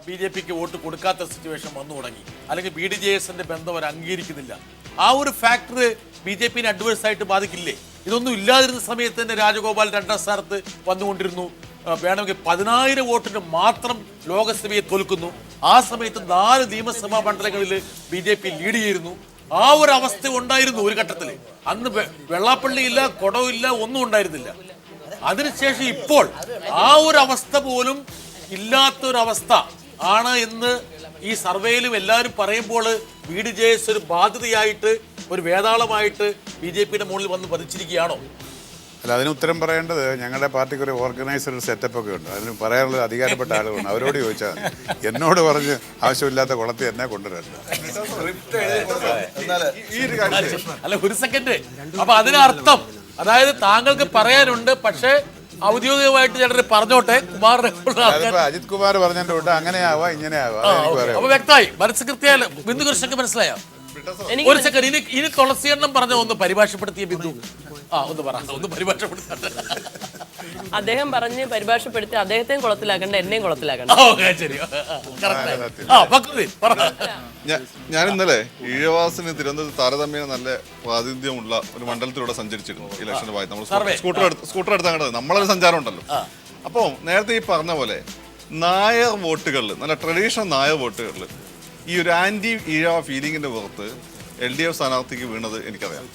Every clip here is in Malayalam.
BJPക്ക് വോട്ട് കൊടുക്കാത്ത സിറ്റുവേഷൻ വന്നു തുടങ്ങി, അല്ലെങ്കിൽ BDJSന്റെ ബന്ധം അവർ അംഗീകരിക്കുന്നില്ല. ആ ഒരു ഫാക്ടർ BJPനെ അഡ്വേഴ്സ് ആയിട്ട് ബാധിക്കില്ലേ? ഇതൊന്നും ഇല്ലാതിരുന്ന സമയത്ത് തന്നെ രാജഗോപാൽ 2ാം സ്ഥാനത്ത് വന്നുകൊണ്ടിരുന്നു. വേണമെങ്കിൽ 10,000 വോട്ടിന് മാത്രം ലോകസഭയെ തോൽക്കുന്നു. ആ സമയത്ത് 4 നിയമസഭാ മണ്ഡലങ്ങളിൽ BJP ലീഡ് ചെയ്യുന്നു. ആ ഒരു അവസ്ഥ ഉണ്ടായിരുന്നു ഒരു ഘട്ടത്തിൽ. അന്ന് വെള്ളാപ്പള്ളിയില്ല, കൊടവില്ല, ഒന്നും ഉണ്ടായിരുന്നില്ല. അതിനുശേഷം ഇപ്പോൾ ആ ഒരു അവസ്ഥ പോലും ഇല്ലാത്തൊരവസ്ഥ ആണ് എന്ന് ഈ സർവേയിലും എല്ലാവരും പറയുമ്പോൾ BDJS ഒരു ബാധ്യതയായിട്ട്, ഒരു വേതാളമായിട്ട് BJPയുടെ മുകളിൽ വന്ന് പതിച്ചിരിക്കുകയാണോ? അല്ല, അതിന് ഉത്തരം പറയേണ്ടത് ഞങ്ങളുടെ പാർട്ടിക്ക് ഒരു ഓർഗനൈസർ സെറ്റപ്പ് ഒക്കെ ഉണ്ട്. അതിന് പറയാനുള്ള അധികാരപ്പെട്ട ആളുകളുണ്ട്. അവരോട് ചോദിച്ചാൽ എന്നോട് പറഞ്ഞ് ആവശ്യമില്ലാത്ത കുളത്തിൽ എന്നെ കൊണ്ടുവരണ്ട. അല്ല, ഒരു സെക്കൻഡ്. അപ്പൊ അതിനർത്ഥം അതായത് താങ്കൾക്ക് പറയാനുണ്ട്, പക്ഷേ ഔദ്യോഗികമായിട്ട് ചിലർ പറഞ്ഞോട്ടെ. അജിത് കുമാർ പറഞ്ഞതിന്റെ കൂട്ട് അങ്ങനെ ആവാ, ഇങ്ങനെ ആവാ. അപ്പൊ വ്യക്തമായി, മനസ്സ് കൃത്യമായാലും ബിന്ദു കൃഷ്ണക്ക് മനസ്സിലായോ? ഒരു സെക്കൻഡ്. ഇനി തുളസിയെണ്ണം പറഞ്ഞ ഒന്ന് പരിഭാഷപ്പെടുത്തിയ ബിന്ദു ഒന്ന് പറ, ഒന്ന് പരിഭാഷപ്പെടുത്ത. അദ്ദേഹം പറഞ്ഞ് പരിഭാഷപ്പെടുത്തി അദ്ദേഹത്തെയും കുളത്തിലാക്കണ്ട, എന്നെയും കുളത്തിലാക്കണ്ട. ഞാൻ ഇന്നലെ ഈഴവാസിന് തിരുവനന്തപുരത്ത് താരതമ്യേന നല്ല പ്രാതിനിധ്യമുള്ള ഒരു മണ്ഡലത്തിലൂടെ സഞ്ചരിച്ചിരുന്നു ഇലക്ഷന്റെ ഭാഗത്ത്. നമ്മൾ സ്കൂട്ടർ എടുത്താൽ കണ്ടത് നമ്മളൊരു സഞ്ചാരം ഉണ്ടല്ലോ. അപ്പോൾ നേരത്തെ ഈ പറഞ്ഞ പോലെ നായർ വോട്ടുകളിൽ, നല്ല ട്രഡീഷണൽ നായർ വോട്ടുകളിൽ ഈ ഒരു ആന്റി ഈഴവ ഫീലിങ്ങിന്റെ പുറത്ത് LDF സ്ഥാനാർത്ഥിക്ക് വീണത് എനിക്കറിയാം.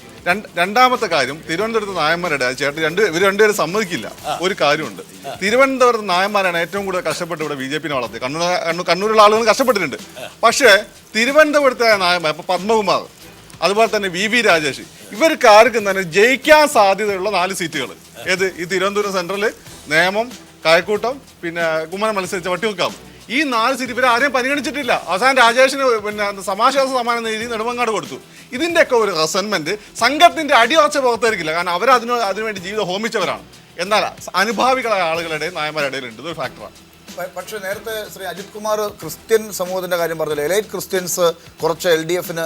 രണ്ടാമത്തെ കാര്യം, തിരുവനന്തപുരത്ത് നായന്മാരുടെ ചേട്ടൻ ഇവർ രണ്ടുപേരും സമ്മതിക്കില്ല. ഒരു കാര്യമുണ്ട്, തിരുവനന്തപുരത്ത് നായന്മാരാണ് ഏറ്റവും കൂടുതൽ കഷ്ടപ്പെട്ട് ഇവിടെ BJPനെ വളർത്തി. കണ്ണൂരിലുള്ള ആളുകൾ കഷ്ടപ്പെട്ടിട്ടുണ്ട്. പക്ഷേ തിരുവനന്തപുരത്തെ നായന്മാർ, ഇപ്പൊ പത്മകുമാർ, അതുപോലെ തന്നെ VV രാജേഷ്, ഇവർക്ക് ആർക്കും തന്നെ ജയിക്കാൻ സാധ്യതയുള്ള 4 സീറ്റുകൾ. ഏത്? ഈ തിരുവനന്തപുരം സെൻട്രൽ, നേമം, കായക്കൂട്ടം, പിന്നെ കുമ്മനം മത്സരിച്ച വട്ടിയൂർക്കാവ്. ഈ 4 സീറ്റ് ഇവർ ആരെയും പരിഗണിച്ചിട്ടില്ല. അവസാനം രാജേഷിന് പിന്നെ സമാശ്വാസ സമ്മാനം നേടി നെടുമങ്ങാട് കൊടുത്തു. ഇതിൻ്റെയൊക്കെ ഒരു റെസൻമെന്റ് സംഘത്തിന്റെ അടിയുറച്ച പുറത്തായിരിക്കില്ല. കാരണം അവർ അതിനുവേണ്ടി ജീവിതം ഹോമിച്ചവരാണ്. എന്നാൽ അനുഭാവികളായ ആളുകളുടെ നായന്മാരുടെ ഇടയിലുണ്ട്. ഇതൊരു ഫാക്ടറാണ്. പക്ഷേ നേരത്തെ ശ്രീ അജിത് കുമാർ ക്രിസ്ത്യൻ സമൂഹത്തിന്റെ കാര്യം പറഞ്ഞില്ല. എലൈറ്റ് ക്രിസ്ത്യൻസ് കുറച്ച് LDFന്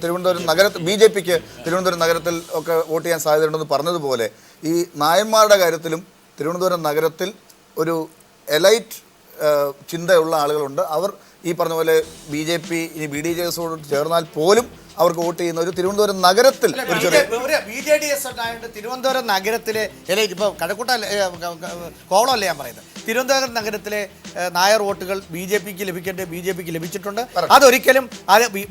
തിരുവനന്തപുരം നഗരത്തിൽ, BJPക്ക് തിരുവനന്തപുരം നഗരത്തിൽ ഒക്കെ വോട്ട് ചെയ്യാൻ സാധ്യതയുണ്ടെന്ന് പറഞ്ഞതുപോലെ ഈ നായന്മാരുടെ കാര്യത്തിലും തിരുവനന്തപുരം നഗരത്തിൽ ഒരു എലൈറ്റ് ചിന്തയുള്ള ആളുകളുണ്ട്. അവർ ഈ പറഞ്ഞ പോലെ BJP ഇനി BDJSോട് ചേർന്നാൽ പോലും അവർക്ക് വോട്ട് ചെയ്യുന്ന ഒരു തിരുവനന്തപുരം നഗരത്തിൽ ഒരു BJDS ആയതുകൊണ്ട് തിരുവനന്തപുരം നഗരത്തിലെ ഇപ്പോൾ കഴക്കൂട്ട കോവളമല്ല ഞാൻ പറയുന്നത്, തിരുവനന്തപുരം നഗരത്തിലെ നായർ വോട്ടുകൾ BJPക്ക് ലഭിച്ചിട്ടുണ്ട്. അതൊരിക്കലും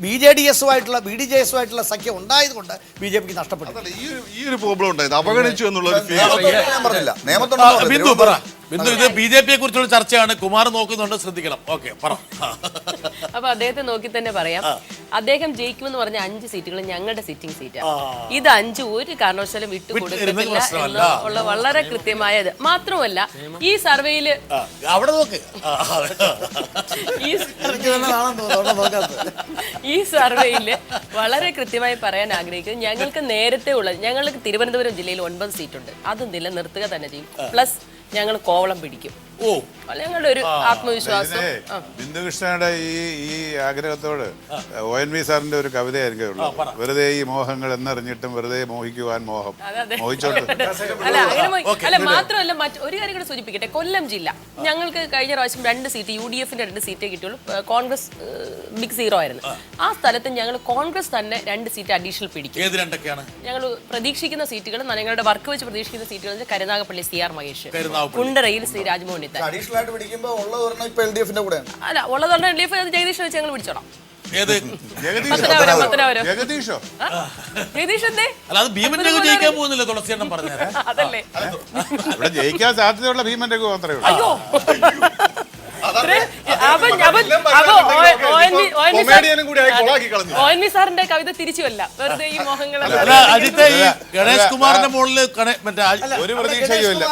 BJDSുമായിട്ടുള്ള BDJSുമായിട്ടുള്ള സഖ്യം ഉണ്ടായതുകൊണ്ട് BJPക്ക് നഷ്ടപ്പെട്ടു. ഈ ഒരു പ്രോബ്ലം ഉണ്ടായത് അവഗണിച്ചു എന്നുള്ള പറഞ്ഞില്ല. ബിന്ദു, ഇത് BJPയെ കുറിച്ചുള്ള ചർച്ചയാണ്. കുമാർ നോക്കുന്നുണ്ട്, ശ്രദ്ധിക്കണം. ഓക്കെ, പറ. അപ്പൊ അദ്ദേഹത്തെ നോക്കി തന്നെ പറയാം. അദ്ദേഹം ജയിക്കുമെന്ന് പറഞ്ഞ 5 സീറ്റുകൾ ഞങ്ങളുടെ സിറ്റിംഗ് സീറ്റാണ്. ഇത് 5 ഒരു കാരണവശാലും വിട്ടുകൊടുക്കത്തില്ല എന്നുള്ള വളരെ കൃത്യമായത്. മാത്രമല്ല ഈ സർവേയില് വളരെ കൃത്യമായി പറയാൻ ആഗ്രഹിക്കുന്നത്, ഞങ്ങൾക്ക് നേരത്തെ ഉള്ളത്, ഞങ്ങൾക്ക് തിരുവനന്തപുരം ജില്ലയിൽ 9 സീറ്റുണ്ട്. അത് നിലനിർത്തുക തന്നെ ചെയ്യും. പ്ലസ് ഞങ്ങൾ കോവളം പിടിക്കും. ഞങ്ങളുടെ ഒരു ആത്മവിശ്വാസം. ബിന്ദുകൃഷ്ണയുടെ ഈ ആഗ്രഹത്തോട് ONV സാറിന്റെ ഒരു കവിതയായിരിക്കും ഉള്ളൂ. വെറുതെ ഈ മോഹങ്ങൾ എന്നറിഞ്ഞിട്ടും വെറുതെ മോഹിക്കുവാൻ മോഹം. മോഹിച്ചോട്ടെ. അല്ല, മാത്രമല്ല ഒരു കാര്യം കൂടെ സൂചിപ്പിക്കട്ടെ. കൊല്ലം ജില്ല ഞങ്ങൾക്ക് കഴിഞ്ഞ പ്രാവശ്യം 2 സീറ്റ്, UDFന്റെ 2 സീറ്റേ കിട്ടിയുള്ളൂ. കോൺഗ്രസ് ബിഗ് 0 ആയിരുന്നു. ആ സ്ഥലത്ത് ഞങ്ങൾ കോൺഗ്രസ് തന്നെ 2 സീറ്റ് അഡീഷണൽ പിടിക്കും. ഞങ്ങൾ പ്രതീക്ഷിക്കുന്ന സീറ്റുകൾ, ഞങ്ങളുടെ വർക്ക് വെച്ച് പ്രതീക്ഷിക്കുന്ന സീറ്റുകൾ കരുനാഗപ്പള്ളി CR മഹേഷ്, കുണ്ടറയിൽ ശ്രീ രാജ്മോഹൻ. അല്ല, ഉള്ളതുകൊണ്ട് LDF ജഗദീഷ് വെച്ച് ഞങ്ങൾ പിടിച്ചോളാം. അതല്ലേ ജയിക്കാൻ സാധ്യതയുള്ള ഭീമൻ രഘു മാത്രമേ ഉള്ളൂ. ONV സാറിന്റെ കവിത തിരിച്ചുവല്ല, വെറുതെ ഈ മോഹങ്ങൾ. ഗണേഷ് കുമാറിന്റെ മുകളിൽ ഒരു പ്രതീക്ഷയുമില്ല.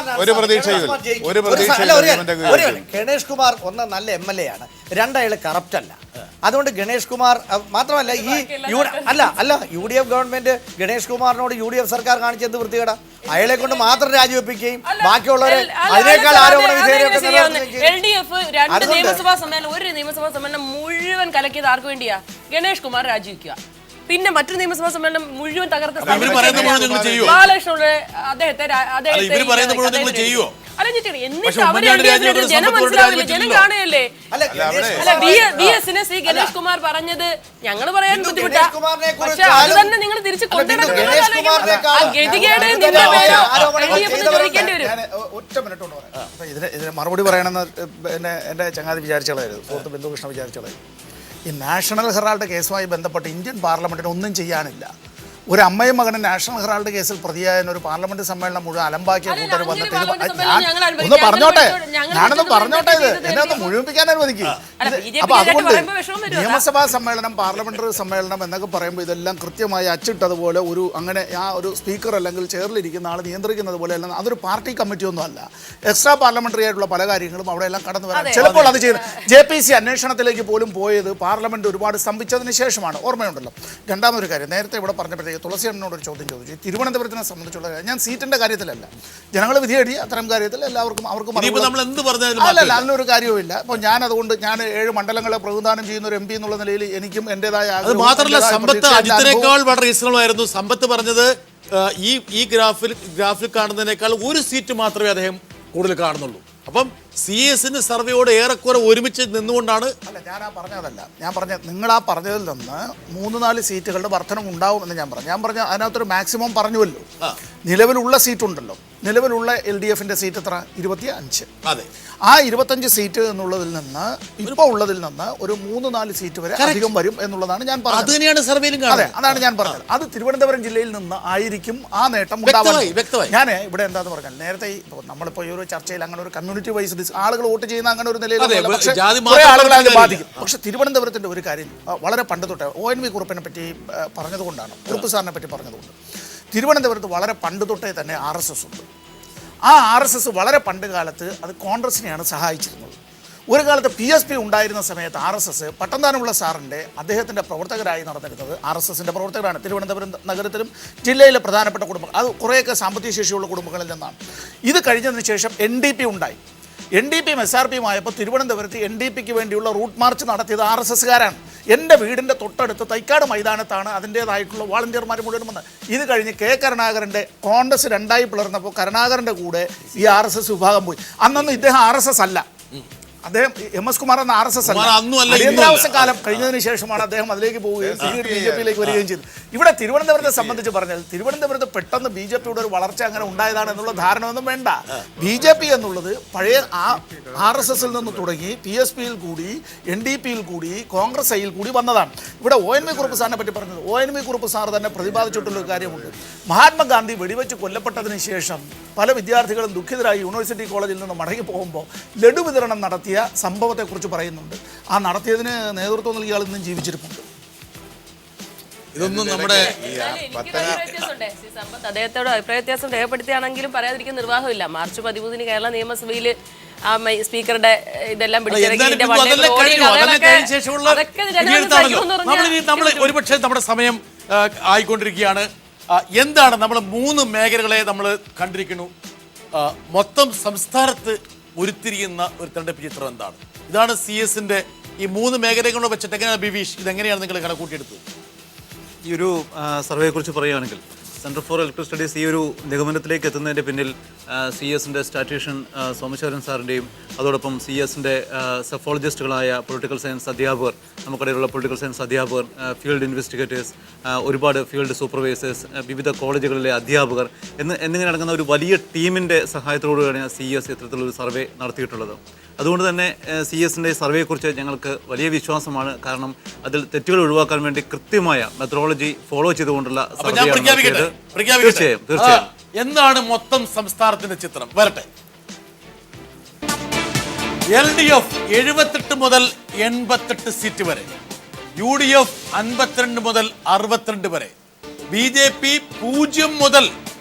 ഗണേഷ് കുമാർ ഒന്ന് നല്ല MLA ആണ്, 2 അയാൾ കറപ്റ്റ് അല്ല. അതുകൊണ്ട് ഗണേഷ് കുമാർ മാത്രമല്ല ഈ UDF ഗവൺമെന്റ് ഗണേഷ് കുമാറിനോട് UDF സർക്കാർ കാണിച്ചെന്ത് വൃത്തികേടാ. അയാളെ കൊണ്ട് മാത്രം രാജിവെപ്പിക്കുകയും ബാക്കിയുള്ളവരെ അതിനേക്കാൾ ആരോപണ വിധേയരൊക്കെ LDF 2 നിയമസഭാ സമ്മേളനം, ഒരു നിയമസഭാ സമ്മേളനം മുഴുവൻ കലക്കിയത് ആർക്ക് വേണ്ടിയാ? ഗണേഷ് കുമാർ രാജിവെക്കുക. പിന്നെ മറ്റൊരു നിയമസഭാ സമ്മേളനം മുഴുവൻ തകർത്ത ബാലകൃഷ്ണ അദ്ദേഹത്തെ എന്നിട്ട് പക്ഷെ അവര് ഉമ്മൻചാണ്ടി LDF ന് രാജിവെക്കുന്ന ജനം സമ്പത്ത് മനസ്സിലാവില്ല, രാജിവെച്ചില്ലല്ലോ. ജനം കാണുകയല്ലേ. അല്ല അല്ല VS-നെ ശ്രീ ഗണേഷ് കുമാർ പറഞ്ഞത് ഞങ്ങൾ പറയാൻ ബിന്ദു ബുദ്ധിമുട്ടാ, ഗണേഷ് കുമാറിനെ കുറിച്ച് പക്ഷെ അത് ആരും- തന്നെ നിങ്ങൾ തിരിച്ച് കൊണ്ടുവരണം. ഗണേഷ് കുമാറിനേക്കാൾ ആ ഗതികേട് ഞാൻ നിന്റെ പേരോ ആരോപണം LDF ന് ചെയ്തവരുണ്ട്. ചോദിക്കേണ്ടി വരും. ഞാൻ ഒറ്റ മിനിറ്റ് കൊണ്ട് പറയാം. അപ്പൊ ഇതിന് മറുപടി പറയണമെന്ന് പിന്നെ എൻ്റെ ചങ്ങാതി വിചാരിച്ചോളായിരുന്നു, സുഹൃത്ത് ബിന്ദുകൃഷ്ണ വിചാരിച്ചോളായിരുന്നു. ഈ നാഷണൽ ഹെറാൾഡ് കേസുമായി ബന്ധപ്പെട്ട് ഇന്ത്യൻ പാർലമെന്റിന് ഒന്നും ചെയ്യാനില്ല. ഒരു അമ്മയും മകനും നാഷണൽ ഹെറാൾഡ് കേസിൽ പ്രതിയായ ഒരു പാർലമെന്റ് സമ്മേളനം മുഴുവൻ അലമ്പാക്കിയ അല്ല, കൂട്ടർ അങ്ങനെ വന്നിട്ട് പാർലമെന്റ് ഇത് സമ്മേളനം ഞങ്ങൾ ഒന്ന് അനുവദിക്കാം. പറഞ്ഞോട്ടെ, ഞങ്ങൾ ഞാനൊന്ന് വിളിച്ചത് പറഞ്ഞോട്ടെ, ഇത് ചെയ്തത് എന്നെ ഒന്ന് LDF. മുഴുമിപ്പിക്കാൻ അനുവദിക്കും. അല്ല, BJP അപ്പൊ അതുകൊണ്ട് പറയുമ്പോൾ വിഷമം വരും. നിയമസഭാ സമ്മേളനം, പാർലമെന്ററി സമ്മേളനം എന്നൊക്കെ പറയുമ്പോൾ ഇതെല്ലാം കൃത്യമായി അച്ചിട്ടതുപോലെ ഒരു അങ്ങനെ ആ ഒരു സ്പീക്കർ അല്ലെങ്കിൽ ചെയറിലിരിക്കുന്ന ആൾ നിയന്ത്രിക്കുന്നത് പോലെ അല്ല. അതൊരു പാർട്ടി കമ്മിറ്റി ഒന്നും അല്ല. എക്സ്ട്രാ പാർലമെന്ററി ആയിട്ടുള്ള പല കാര്യങ്ങളും അവിടെ എല്ലാം കടന്നു വരാം. ചിലപ്പോൾ അത് ചെയ്ത് JPC അന്വേഷണത്തിലേക്ക് പോലും പോയത് പാർലമെന്റ് ഒരുപാട് സ്തംഭിച്ചതിന് ശേഷമാണ്. ഓർമ്മയുണ്ടല്ലോ. രണ്ടാമതൊരു കാര്യം, നേരത്തെ ഇവിടെ പറഞ്ഞപ്പോഴത്തേക്ക് തുളസി അണ്ണനോട് ഒരു ചോദ്യം ചോദിച്ചു. തിരുവനന്തപുരത്തിനെ സംബന്ധിച്ചുള്ള കാര്യം, ഞാൻ സീറ്റിന്റെ കാര്യത്തിലല്ല, ജനങ്ങൾ വിധിയെഴുതി അത്തരം കാര്യത്തിൽ എല്ലാവർക്കും അവർക്ക് നമ്മൾ എന്ത് പറഞ്ഞാലും അല്ലല്ല, അതിനൊരു കാര്യവുമില്ല. അപ്പോൾ ഞാൻ അതുകൊണ്ട് ഞാൻ 7 മണ്ഡലങ്ങളെ പ്രതിനിധാനം ചെയ്യുന്ന ഒരു MP എന്നുള്ള നിലയിൽ എനിക്കും എൻ്റെതായ അത് മാത്രമല്ല, സമ്പത്ത് അജിത്തിനേക്കാൾ വളരെ റീസണബിളായിരുന്നു. സമ്പത്ത് പറഞ്ഞത് ഈ ഗ്രാഫിൽ കാണുന്നതിനേക്കാൾ ഒരു സീറ്റ് മാത്രമേ അദ്ദേഹം കൂടുതൽ കാണുന്നുള്ളൂ. അപ്പം CS-ന് സർവേയോട് ഏറെക്കുറെ ഒരുമിച്ച് നിന്നുകൊണ്ടാണ്. അല്ല, ഞാൻ പറഞ്ഞ നിങ്ങളാ പറഞ്ഞതിൽ നിന്ന് 3-4 സീറ്റുകളുടെ വർധനം ഉണ്ടാവുമെന്ന് ഞാൻ പറഞ്ഞ അതിനകത്തൊരു മാക്സിമം പറഞ്ഞുവല്ലോ. നിലവിലുള്ള സീറ്റുണ്ടല്ലോ, നിലവിലുള്ള LDF-ന്റെ സീറ്റ് എത്ര? 25. അതെ, ആ 25 സീറ്റ് എന്നുള്ളതിൽ നിന്ന് ഇപ്പോൾ ഉള്ളതിൽ നിന്ന് ഒരു 3-4 സീറ്റ് വരെ അധികം വരും എന്നുള്ളതാണ് ഞാൻ പറഞ്ഞത്. അത് തന്നെയാണ് സർവേയിലും അതെ, കാണുന്നത്. അതാണ് ഞാൻ പറഞ്ഞത്. അത് തിരുവനന്തപുരം ജില്ലയിൽ നിന്ന് ആയിരിക്കും ആ നേട്ടം വ്യക്തമായി. ഉണ്ടാവുന്നത്. ഞാൻ ഇവിടെ എന്താന്ന് പറഞ്ഞാൽ, നേരത്തെ നമ്മളിപ്പോൾ ഈ ഒരു ചർച്ചയിൽ അങ്ങനെ ഒരു കമ്മ്യൂണിറ്റി വൈസ് ആളുകൾ വോട്ട് ചെയ്യുന്ന അങ്ങനെ ഒരു നിലയിൽ അതെ, പക്ഷേ ജാതി കുറേ മാത്രം ആളുകളെ അത് കാര്യമില്ല. ബാധിക്കും. പക്ഷെ തിരുവനന്തപുരത്തിന്റെ ഒരു കാര്യം വളരെ പണ്ട് തൊട്ടേ ONV കുറുപ്പിനെ പറ്റി പറഞ്ഞതുകൊണ്ടാണ്, കുറുപ്പ് സാറിനെ പറ്റി പറഞ്ഞതുകൊണ്ട്, തിരുവനന്തപുരത്ത് വളരെ പണ്ട് തൊട്ടേ തന്നെ RSS ഉണ്ട്. ആ RSS വളരെ പണ്ട് കാലത്ത് അത് കോൺഗ്രസിനെയാണ് സഹായിച്ചിരുന്നത്. ഒരു കാലത്ത് PSP ഉണ്ടായിരുന്ന സമയത്ത് RSS പട്ടംതാനമുള്ള സാറിൻ്റെ അദ്ദേഹത്തിൻ്റെ പ്രവർത്തകരായി നടന്നിരുന്നത് RSS-ന്റെ പ്രവർത്തകരാണ്. തിരുവനന്തപുരം നഗരത്തിലും ജില്ലയിലെ പ്രധാനപ്പെട്ട കുടുംബങ്ങൾ, അത് കുറേയൊക്കെ സാമ്പത്തിക ശേഷിയുള്ള കുടുംബങ്ങളിൽ നിന്നാണ്. ഇത് കഴിഞ്ഞതിന് ശേഷം NDP ഉണ്ടായി. NDPയും SRPയും ആയപ്പോൾ തിരുവനന്തപുരത്ത് NDPക്ക് വേണ്ടിയുള്ള റൂട്ട് മാർച്ച് നടത്തിയത് RSS-കാരാണ്. എൻ്റെ വീടിൻ്റെ തൊട്ടടുത്ത് തൈക്കാട് മൈതാനത്താണ് അതിൻ്റേതായിട്ടുള്ള വാളണ്ടിയർമാർ മുഴുവൻ വന്നത്. ഇത് കഴിഞ്ഞ് കരുണാകരൻ്റെ കോൺഗ്രസ് 2ആയി പിളർന്നപ്പോൾ കരുണാകരൻ്റെ കൂടെ ഈ RSS വിഭാഗം പോയി. അന്നൊന്നും ഇദ്ദേഹം RSS അല്ല, അദ്ദേഹം MS കുമാർ എന്ന RSS അല്ല. അടിയന്തരാവസ്ഥ കാലം കഴിഞ്ഞതിന് ശേഷമാണ് അദ്ദേഹം അതിലേക്ക് പോവുകയും പിന്നീട് BJPയിലേക്ക് വരികയും ചെയ്തു. ഇവിടെ തിരുവനന്തപുരത്തെ സംബന്ധിച്ച് പറഞ്ഞാൽ, തിരുവനന്തപുരത്ത് പെട്ടെന്ന് BJPയുടെ ഒരു വളർച്ച അങ്ങനെ ഉണ്ടായതാണ് എന്നുള്ള ധാരണയൊന്നും വേണ്ട. BJP എന്നുള്ളത് പഴയ RSS-ൽ നിന്ന് തുടങ്ങി PSPയിൽ കൂടി NDPയിൽ കൂടി കോൺഗ്രസ് ഐയിൽ കൂടി വന്നതാണ്. ഇവിടെ ONV കുറുപ്പ് സാറിനെ പറ്റി പറഞ്ഞത്, ONV കുറുപ്പ് സാർ തന്നെ പ്രതിപാദിച്ചിട്ടുള്ള ഒരു കാര്യമുണ്ട്. മഹാത്മാഗാന്ധി വെടിവെച്ച് കൊല്ലപ്പെട്ടതിന് ശേഷം പല വിദ്യാർത്ഥികളും ദുഃഖിതരായി യൂണിവേഴ്സിറ്റി കോളേജിൽ നിന്ന് മടങ്ങി പോകുമ്പോൾ ലഡു വിതരണം നടത്തിയ സംഭവത്തെക്കുറിച്ച് പറയുന്നുണ്ട്. ആ നടത്തിയതിന് നേതൃത്വം നൽകിയ ആൾ ഇന്നും ജീവിച്ചിരിപ്പുണ്ട്. ഇതൊന്നും നമ്മുടെ അദ്ദേഹത്തോട് അഭിപ്രായ വ്യത്യാസം രേഖപ്പെടുത്തിയാണെങ്കിലും പറയാതിരിക്കാൻ നിർവാഹമില്ല. മാർച്ച് 13 കേരള നിയമസഭയിൽ ആ സ്പീക്കറുടെ ഇതെല്ലാം നമ്മൾ ഒരുപക്ഷെ നമ്മുടെ സമയം ആയിക്കൊണ്ടിരിക്കുകയാണ്. എന്താണ് നമ്മൾ 3 മേഖലകളെ നമ്മൾ കണ്ടിരിക്കുന്നു. മൊത്തം സംസ്ഥാനത്ത് ഉരുത്തിരിയുന്ന ഒരു തെരഞ്ഞെടുപ്പ് ചിത്രം എന്താണ്? ഇതാണ് CS-ന്റെ ഈ 3 മേഖലകളെ വെച്ചിട്ട് എങ്ങനെയാണ് ബിവീഷ്, ഇതെങ്ങനെയാണ് നിങ്ങൾ കണക്കൂട്ടിയെടുത്തത്? ഈ ഒരു സർവേയെക്കുറിച്ച് പറയുകയാണെങ്കിൽ, സെൻറ്റർ ഫോർ ഇലക്ട്രൽ സ്റ്റഡീസ് ഈ ഒരു നിഗമനത്തിലേക്ക് എത്തുന്നതിൻ്റെ പിന്നിൽ CS-ന്റെ സ്റ്റാറ്റിഷ്യൻ സോമശേഖരൻ സാറിൻ്റെയും അതോടൊപ്പം CS-ന്റെ സെഫോളജിസ്റ്റുകളായ പൊളിറ്റിക്കൽ സയൻസ് അധ്യാപകർ, നമുക്കിടയിലുള്ള പൊളിറ്റിക്കൽ സയൻസ് അധ്യാപകർ, ഫീൽഡ് ഇൻവെസ്റ്റിഗേറ്റേഴ്സ്, ഒരുപാട് ഫീൽഡ് സൂപ്പർവൈസേഴ്സ്, വിവിധ കോളേജുകളിലെ അധ്യാപകർ എന്നിങ്ങനെ അടങ്ങുന്ന ഒരു വലിയ ടീമിൻ്റെ സഹായത്തോടുകൂടിയാണ് CS ഇത്തരത്തിലൊരു സർവേ നടത്തിയിട്ടുള്ളത്. അതുകൊണ്ട് തന്നെ CS-ന്റെ സർവേയെക്കുറിച്ച് ഞങ്ങൾക്ക് വലിയ വിശ്വാസമാണ്. കാരണം അതിൽ തെറ്റുകൾ ഒഴിവാക്കാൻ വേണ്ടി കൃത്യമായ മെത്തഡോളജി ഫോളോ ചെയ്തുകൊണ്ടുള്ള തീർച്ചയായും എന്താണ് മൊത്തം സംസ്ഥാനത്തിന്റെ ചിത്രം? വരട്ടെ. LDF 78 മുതൽ 88 സീറ്റ് വരെ, UDF 52 മുതൽ 62 വരെ, BJP 0 മുതൽ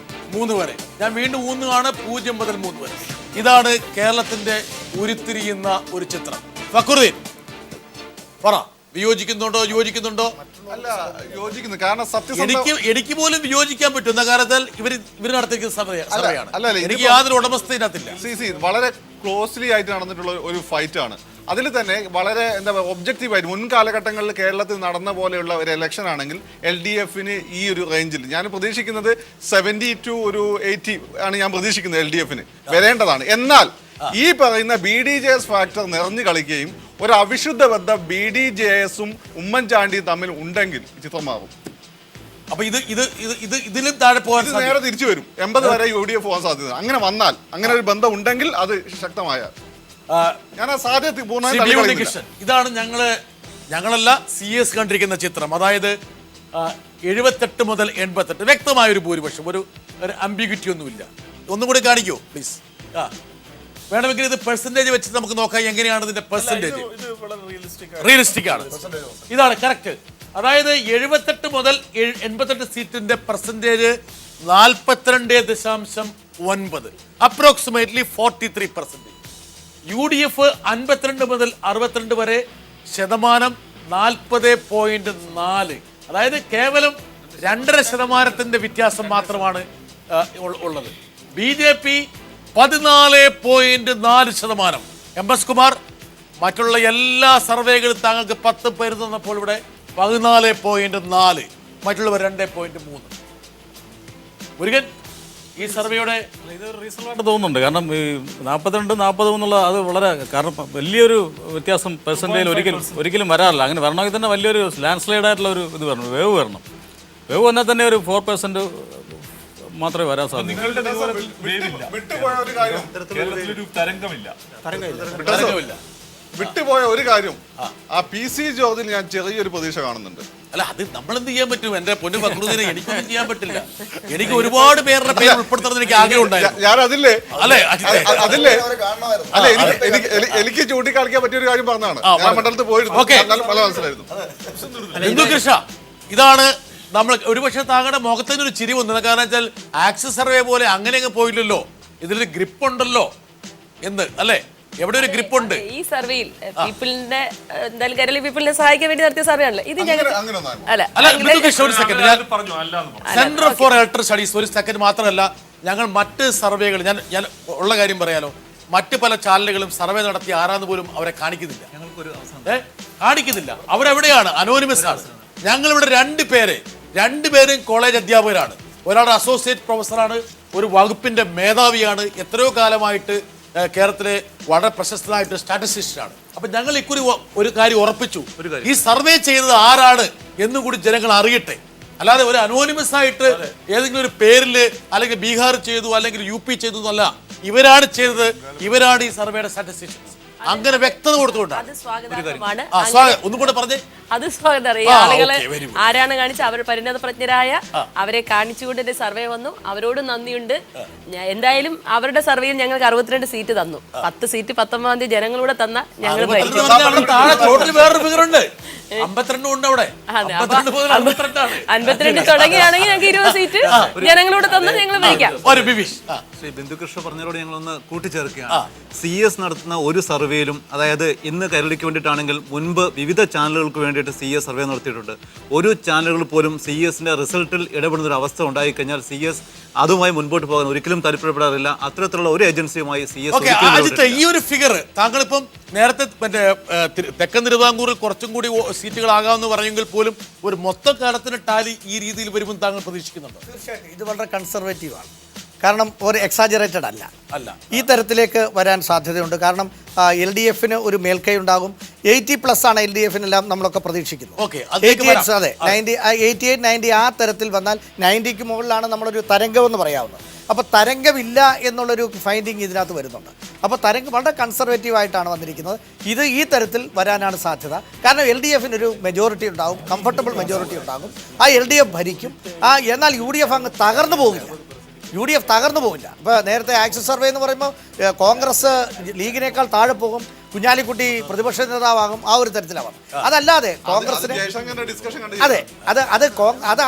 3 വരെ. ഞാൻ വീണ്ടും ഊന്നുകയാണ്, 0 മുതൽ 3 വരെ. ഇതാണ് കേരളത്തിന്റെ ഉരുത്തിരിയുന്ന ഒരു ചിത്രം. ഫക്രുദ്ദീൻ പറ, വിയോജിക്കുന്നുണ്ടോ? യോജിക്കുന്നുണ്ടോ? അല്ല, യോജിക്കുന്നു. കാരണം എനിക്ക് പോലും വിയോജിക്കാൻ പറ്റുന്ന കാര്യത്തിൽ ഇവർ നടത്തിയ സർവേയാണ്. എനിക്ക് യാതൊരു ഉടമസ്ഥയിനകത്തില്ല. വളരെ ക്ലോസ്ലി ആയിട്ട് നടന്നിട്ടുള്ള ഒരു ഫൈറ്റ് ആണ്. അതിൽ തന്നെ വളരെ എന്താ പറയുക ഒബ്ജക്റ്റീവായിട്ട് മുൻ കാലഘട്ടങ്ങളിൽ കേരളത്തിൽ നടന്ന പോലെയുള്ള ഒരു ഇലക്ഷൻ ആണെങ്കിൽ LDFന് ഈ ഒരു റേഞ്ചിൽ ഞാൻ പ്രതീക്ഷിക്കുന്നത് 70 to 80 ആണ് ഞാൻ പ്രതീക്ഷിക്കുന്നത് LDFന് വരേണ്ടതാണ്. എന്നാൽ ഈ പറയുന്ന BDJS ഫാക്ടർ നിറഞ്ഞു കളിക്കുകയും ഒരു അവിശുദ്ധ ബന്ധം BDJSഉം ഉമ്മൻചാണ്ടിയും തമ്മിൽ ഉണ്ടെങ്കിൽ ചിത്രമാകും. അപ്പൊ ഇതിലും താഴെ പോകാൻ ഇത് നേരെ തിരിച്ചു വരും. 80 വരെ UDF പോകാൻ സാധ്യത. അങ്ങനെ വന്നാൽ അങ്ങനെ ഒരു ബന്ധം ഉണ്ടെങ്കിൽ അത് ശക്തമായ ഞാൻ ആ സാധ്യത പൂർണ്ണമായും തള്ളിക്കളയുന്നില്ല. ഇതാണ് ഞങ്ങളല്ല CS കണ്ടിരിക്കുന്ന ചിത്രം. അതായത് 78 മുതൽ 88 വ്യക്തമായ ഒരു ഭൂരിപക്ഷം, ഒരു അംബിഗ്വിറ്റി ഒന്നുമില്ല. ഒന്നും കൂടി കാണിക്കൂ പ്ലീസ്. വേണമെങ്കിൽ ഇത് പെർസെന്റേജ് വെച്ച് നമുക്ക് നോക്കാം എങ്ങനെയാണ് ഇതിന്റെ പെർസെന്റേജ്. റിയലിസ്റ്റിക് ആണ്, ഇതാണ് കറക്റ്റ്. അതായത് 78 മുതൽ 88 സീറ്റിന്റെ പെർസെന്റേജ് 42.9, അപ്രോക്സിമേറ്റ്ലി 43%. UDF 52 മുതൽ 62 വരെ ശതമാനം 40.4, അതായത് കേവലം 2.5% വ്യത്യാസം മാത്രമാണ് ഉള്ളത്. BJP 14.4%. MS കുമാർ, മറ്റുള്ള എല്ലാ സർവേകളും താങ്കൾക്ക് 10 പേര് തന്നപ്പോൾ ഇവിടെ 14.4, മറ്റുള്ളവർ 2.3. മുരുകൻ, ഈ സർവേയുടെ ഇത് റീസണബിളായിട്ട് തോന്നുന്നുണ്ട്. കാരണം ഈ 42-40 എന്നുള്ള അത് വളരെ, കാരണം വലിയൊരു വ്യത്യാസം പെർസെൻറ്റേജിൽ ഒരിക്കലും വരാറില്ല. അങ്ങനെ വരണമെങ്കിൽ തന്നെ വലിയൊരു ലാൻഡ് സ്ലൈഡ് ആയിട്ടുള്ള ഒരു ഇത് വരണം, വേവ് വരണം. വേവ് വന്നാൽ തന്നെ ഒരു 4% മാത്രമേ വരാൻ സാധിക്കൂ. വിട്ടുപോയ ഒരു കാര്യം, ആ PC ജോർജിൽ ഞാൻ ചെറിയൊരു പ്രതീക്ഷ കാണുന്നുണ്ട്. അല്ല, അത് നമ്മൾ എന്ത് ചെയ്യാൻ പറ്റും? എന്റെ പൊന്നു ഫക്രുദ്ദീനെ എനിക്കൊന്നും ചെയ്യാൻ പറ്റില്ല. എനിക്ക് ഒരുപാട് പേരുടെ പേര് ഉൾപ്പെടുത്തണമെന്ന് എനിക്ക് ആഗ്രഹം ഉണ്ടായിരുന്നു. ഞാൻ അതില്ലേ അല്ലേ അതില്ലേ അല്ല എനിക്ക് ചൂണ്ടിക്കാണിക്കാൻ പറ്റിയ ഒരു കാര്യം പറഞ്ഞതാണ്. ഞാൻ മണ്ഡലത്തിൽ പോയിരുന്നു, നല്ല മനസ്സിലായിരുന്നു. ഹിന്ദു കൃഷ്ണ, ഇതാണ് നമ്മൾ ഒരുപക്ഷെ താങ്കളുടെ മുഖത്തിന് ഒരു ചിരി വന്നത്. കാരണം വെച്ചാൽ ആക്സിസ് സർവേ പോലെ അങ്ങനെ അങ്ങ് പോയില്ലല്ലോ, ഇതിലൊരു ഗ്രിപ്പ് ഉണ്ടല്ലോ എന്ന്, അല്ലേ? എവിടെ ഒരു ഗ്രിപ്പ് ഉണ്ട് ഈ സർവേയിൽ. പീപ്പിളിന്റെ എന്തായാലും കേരളീയ പീപ്പിളിനെ സഹായിക്കാൻ വേണ്ടി നടത്തിയ സർവേ ആണല്ലോ ഇത്. ഞങ്ങൾ അല്ല, ഒരു second, centre for electoral studies ഒരു സെക്കൻഡ് മാത്രമല്ല, ഞങ്ങൾ മറ്റ് സർവേകൾ, ഞാൻ ഉള്ള കാര്യം പറയാലോ, മറ്റ് പല ചാനലുകളും സർവേ നടത്തി ആരാന്ന് പോലും അവരെ കാണിക്കുന്നില്ല. അവരെവിടെയാണ്? അനോണിമസ് ആണ്. ഞങ്ങളിവിടെ 2 പേരും കോളേജ് അധ്യാപകരാണ്. ഒരാൾ അസോസിയേറ്റ് പ്രൊഫസറാണ്, ഒരു വകുപ്പിന്റെ മേധാവിയാണ്, എത്രയോ കാലമായിട്ട് കേരളത്തിലെ വളരെ പ്രശസ്തനായിട്ട് സ്റ്റാറ്റിസ്റ്റിസ്റ്റാണ്. അപ്പൊ ഞങ്ങൾ ഇക്കുറി ഒരു കാര്യം ഉറപ്പിച്ചു, ഈ സർവേ ചെയ്തത് ആരാണ് എന്നും കൂടി ജനങ്ങൾ അറിയട്ടെ. അല്ലാതെ ഒരു അനോണിമസ് ആയിട്ട് ഏതെങ്കിലും ഒരു പേരിൽ അല്ലെങ്കിൽ ബീഹാർ ചെയ്തു അല്ലെങ്കിൽ UP ചെയ്തു എന്നല്ല, ഇവരാണ് ചെയ്തത്, ഇവരാണ് ഈ സർവേയുടെ സ്റ്റാറ്റിസ്റ്റിഷ്യൻസ്. അങ്ങനെ വ്യക്തത കൊടുത്തുകൊണ്ടാണ്. ഒന്നും കൂടെ പറഞ്ഞേ. അത് സ്വാഗതം അറിയാം. ആളുകളെ ആരാണ് കാണിച്ച അവർ പരിണത പ്രജ്ഞരായ അവരെ കാണിച്ചുകൊണ്ട് എന്റെ സർവേ വന്നു. അവരോട് നന്ദിയുണ്ട്. എന്തായാലും അവരുടെ സർവേയിൽ ഞങ്ങൾക്ക് 62 സീറ്റ് തന്നു. 10 സീറ്റ് 19-ാം തീയതി ജനങ്ങളൂടെ തന്ന ഞങ്ങൾ വേറൊരു ഫിഗർ ഉണ്ട്, 52 ഉണ്ട് അവിടെ. 52 തുടങ്ങിയാണെങ്കിൽ ഞങ്ങൾക്ക് 20 സീറ്റ് ജനങ്ങളോട് തന്ന ഞങ്ങൾ ഭരിക്കാം. ശ്രീ ബിന്ദുകൃഷ്ണ പറഞ്ഞതോട് ഞങ്ങളൊന്ന് കൂട്ടിച്ചേർക്കുകയാണ്. CS നടത്തുന്ന ഒരു സർവേയിലും, അതായത് ഇന്ന് കൈരളിക്ക് വേണ്ടിയിട്ടാണെങ്കിൽ മുൻപ് വിവിധ ചാനലുകൾക്ക് വേണ്ടിയിട്ട് CS സർവേ നടത്തിയിട്ടുണ്ട്. ഒരു ചാനലുകൾ പോലും CS-ന്റെ റിസൾട്ടിൽ ഇടപെടുന്ന ഒരു അവസ്ഥ ഉണ്ടായിക്കഴിഞ്ഞാൽ CS അതുമായി മുൻപോട്ട് പോകാൻ ഒരിക്കലും താല്പര്യപ്പെടാറില്ല. അത്തരത്തിലുള്ള ഒരു ഏജൻസിയുമായി CS ഈ ഒരു ഫിഗർ താങ്കളിപ്പം നേരത്തെ മറ്റേ തെക്കൻ തിരുവിതാംകൂറിൽ കുറച്ചും കൂടി സീറ്റുകളാകാമെന്ന് പറഞ്ഞെങ്കിൽ പോലും ഒരു മൊത്തം കാലത്തിന് ടാലി ഈ രീതിയിൽ വരുമെന്ന് താങ്കൾ പ്രതീക്ഷിക്കുന്നുണ്ടോ? തീർച്ചയായിട്ടും ഇത് വളരെ കൺസർവേറ്റീവാണ്. കാരണം ഒരു എക്സാജറേറ്റഡ് അല്ല. ഈ തരത്തിലേക്ക് വരാൻ സാധ്യതയുണ്ട്. കാരണം LDFന് ഒരു മേൽക്കൈ ഉണ്ടാകും. 80+ ആണ് LDFനെല്ലാം നമ്മളൊക്കെ പ്രതീക്ഷിക്കുന്നത്. 88, അതെ, 88, 90 ആ തരത്തിൽ വന്നാൽ 90ക്ക് മുകളിലാണ് നമ്മളൊരു തരംഗം എന്ന് പറയാവുന്നത്. അപ്പോൾ തരംഗമില്ല എന്നുള്ളൊരു ഫൈൻഡിങ് ഇതിനകത്ത് വരുന്നുണ്ട്. അപ്പോൾ തരംഗം വളരെ കൺസർവേറ്റീവ് ആയിട്ടാണ് വന്നിരിക്കുന്നത്. ഇത് ഈ തരത്തിൽ വരാനാണ് സാധ്യത. കാരണം LDFനൊരു മെജോറിറ്റി ഉണ്ടാകും, കംഫർട്ടബിൾ മെജോറിറ്റി ഉണ്ടാകും. ആ LDF ഭരിക്കും. എന്നാൽ UDF അങ്ങ് തകർന്നു പോകില്ല. UDF തകർന്നു പോകില്ല. ഇപ്പോൾ നേരത്തെ ആക്സിസ് സർവേ എന്ന് പറയുമ്പോൾ കോൺഗ്രസ് ലീഗിനേക്കാൾ താഴെ പോകും, കുഞ്ഞാലിക്കുട്ടി പ്രതിപക്ഷ നേതാവാകും, ആ ഒരു തരത്തിലാവാം. അതല്ലാതെ കോൺഗ്രസിന് അതെ അത്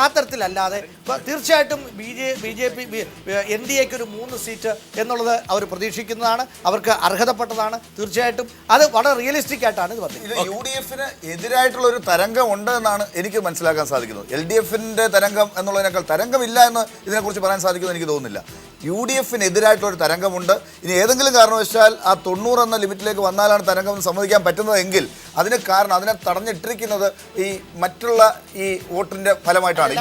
ആ തരത്തിലല്ലാതെ തീർച്ചയായിട്ടും BJP NDAക്ക് ഒരു 3 സീറ്റ് എന്നുള്ളത് അവർ പ്രതീക്ഷിക്കുന്നതാണ്. അവർക്ക് അർഹതപ്പെട്ടതാണ്. തീർച്ചയായിട്ടും അത് വളരെ റിയലിസ്റ്റിക് ആയിട്ടാണ് ഇത് വന്നത്. ഇത് UDFന് എതിരായിട്ടുള്ള ഒരു തരംഗം ഉണ്ട് എന്നാണ് എനിക്ക് മനസ്സിലാക്കാൻ സാധിക്കുന്നത്. LDFന്റെ തരംഗം എന്നുള്ളതിനേക്കാൾ തരംഗമില്ല എന്ന് ഇതിനെക്കുറിച്ച് പറയാൻ സാധിക്കുമെന്ന് എനിക്ക് തോന്നുന്നില്ല. UDF-നെതിരായിട്ടുള്ള ഒരു തരംഗമുണ്ട്. ഇനി ഏതെങ്കിലും കാരണവശാൽ ആ 90 എന്ന ലിമിറ്റിലേക്ക് വന്നാലാണ് തരംഗം സമ്മതിക്കാൻ പറ്റുന്നതെങ്കിൽ അതിന് കാരണം അതിനെ തടഞ്ഞിട്ടിരിക്കുന്നത് ഈ മറ്റുള്ള ഈ വോട്ടിന്റെ ഫലമായിട്ടാണ്.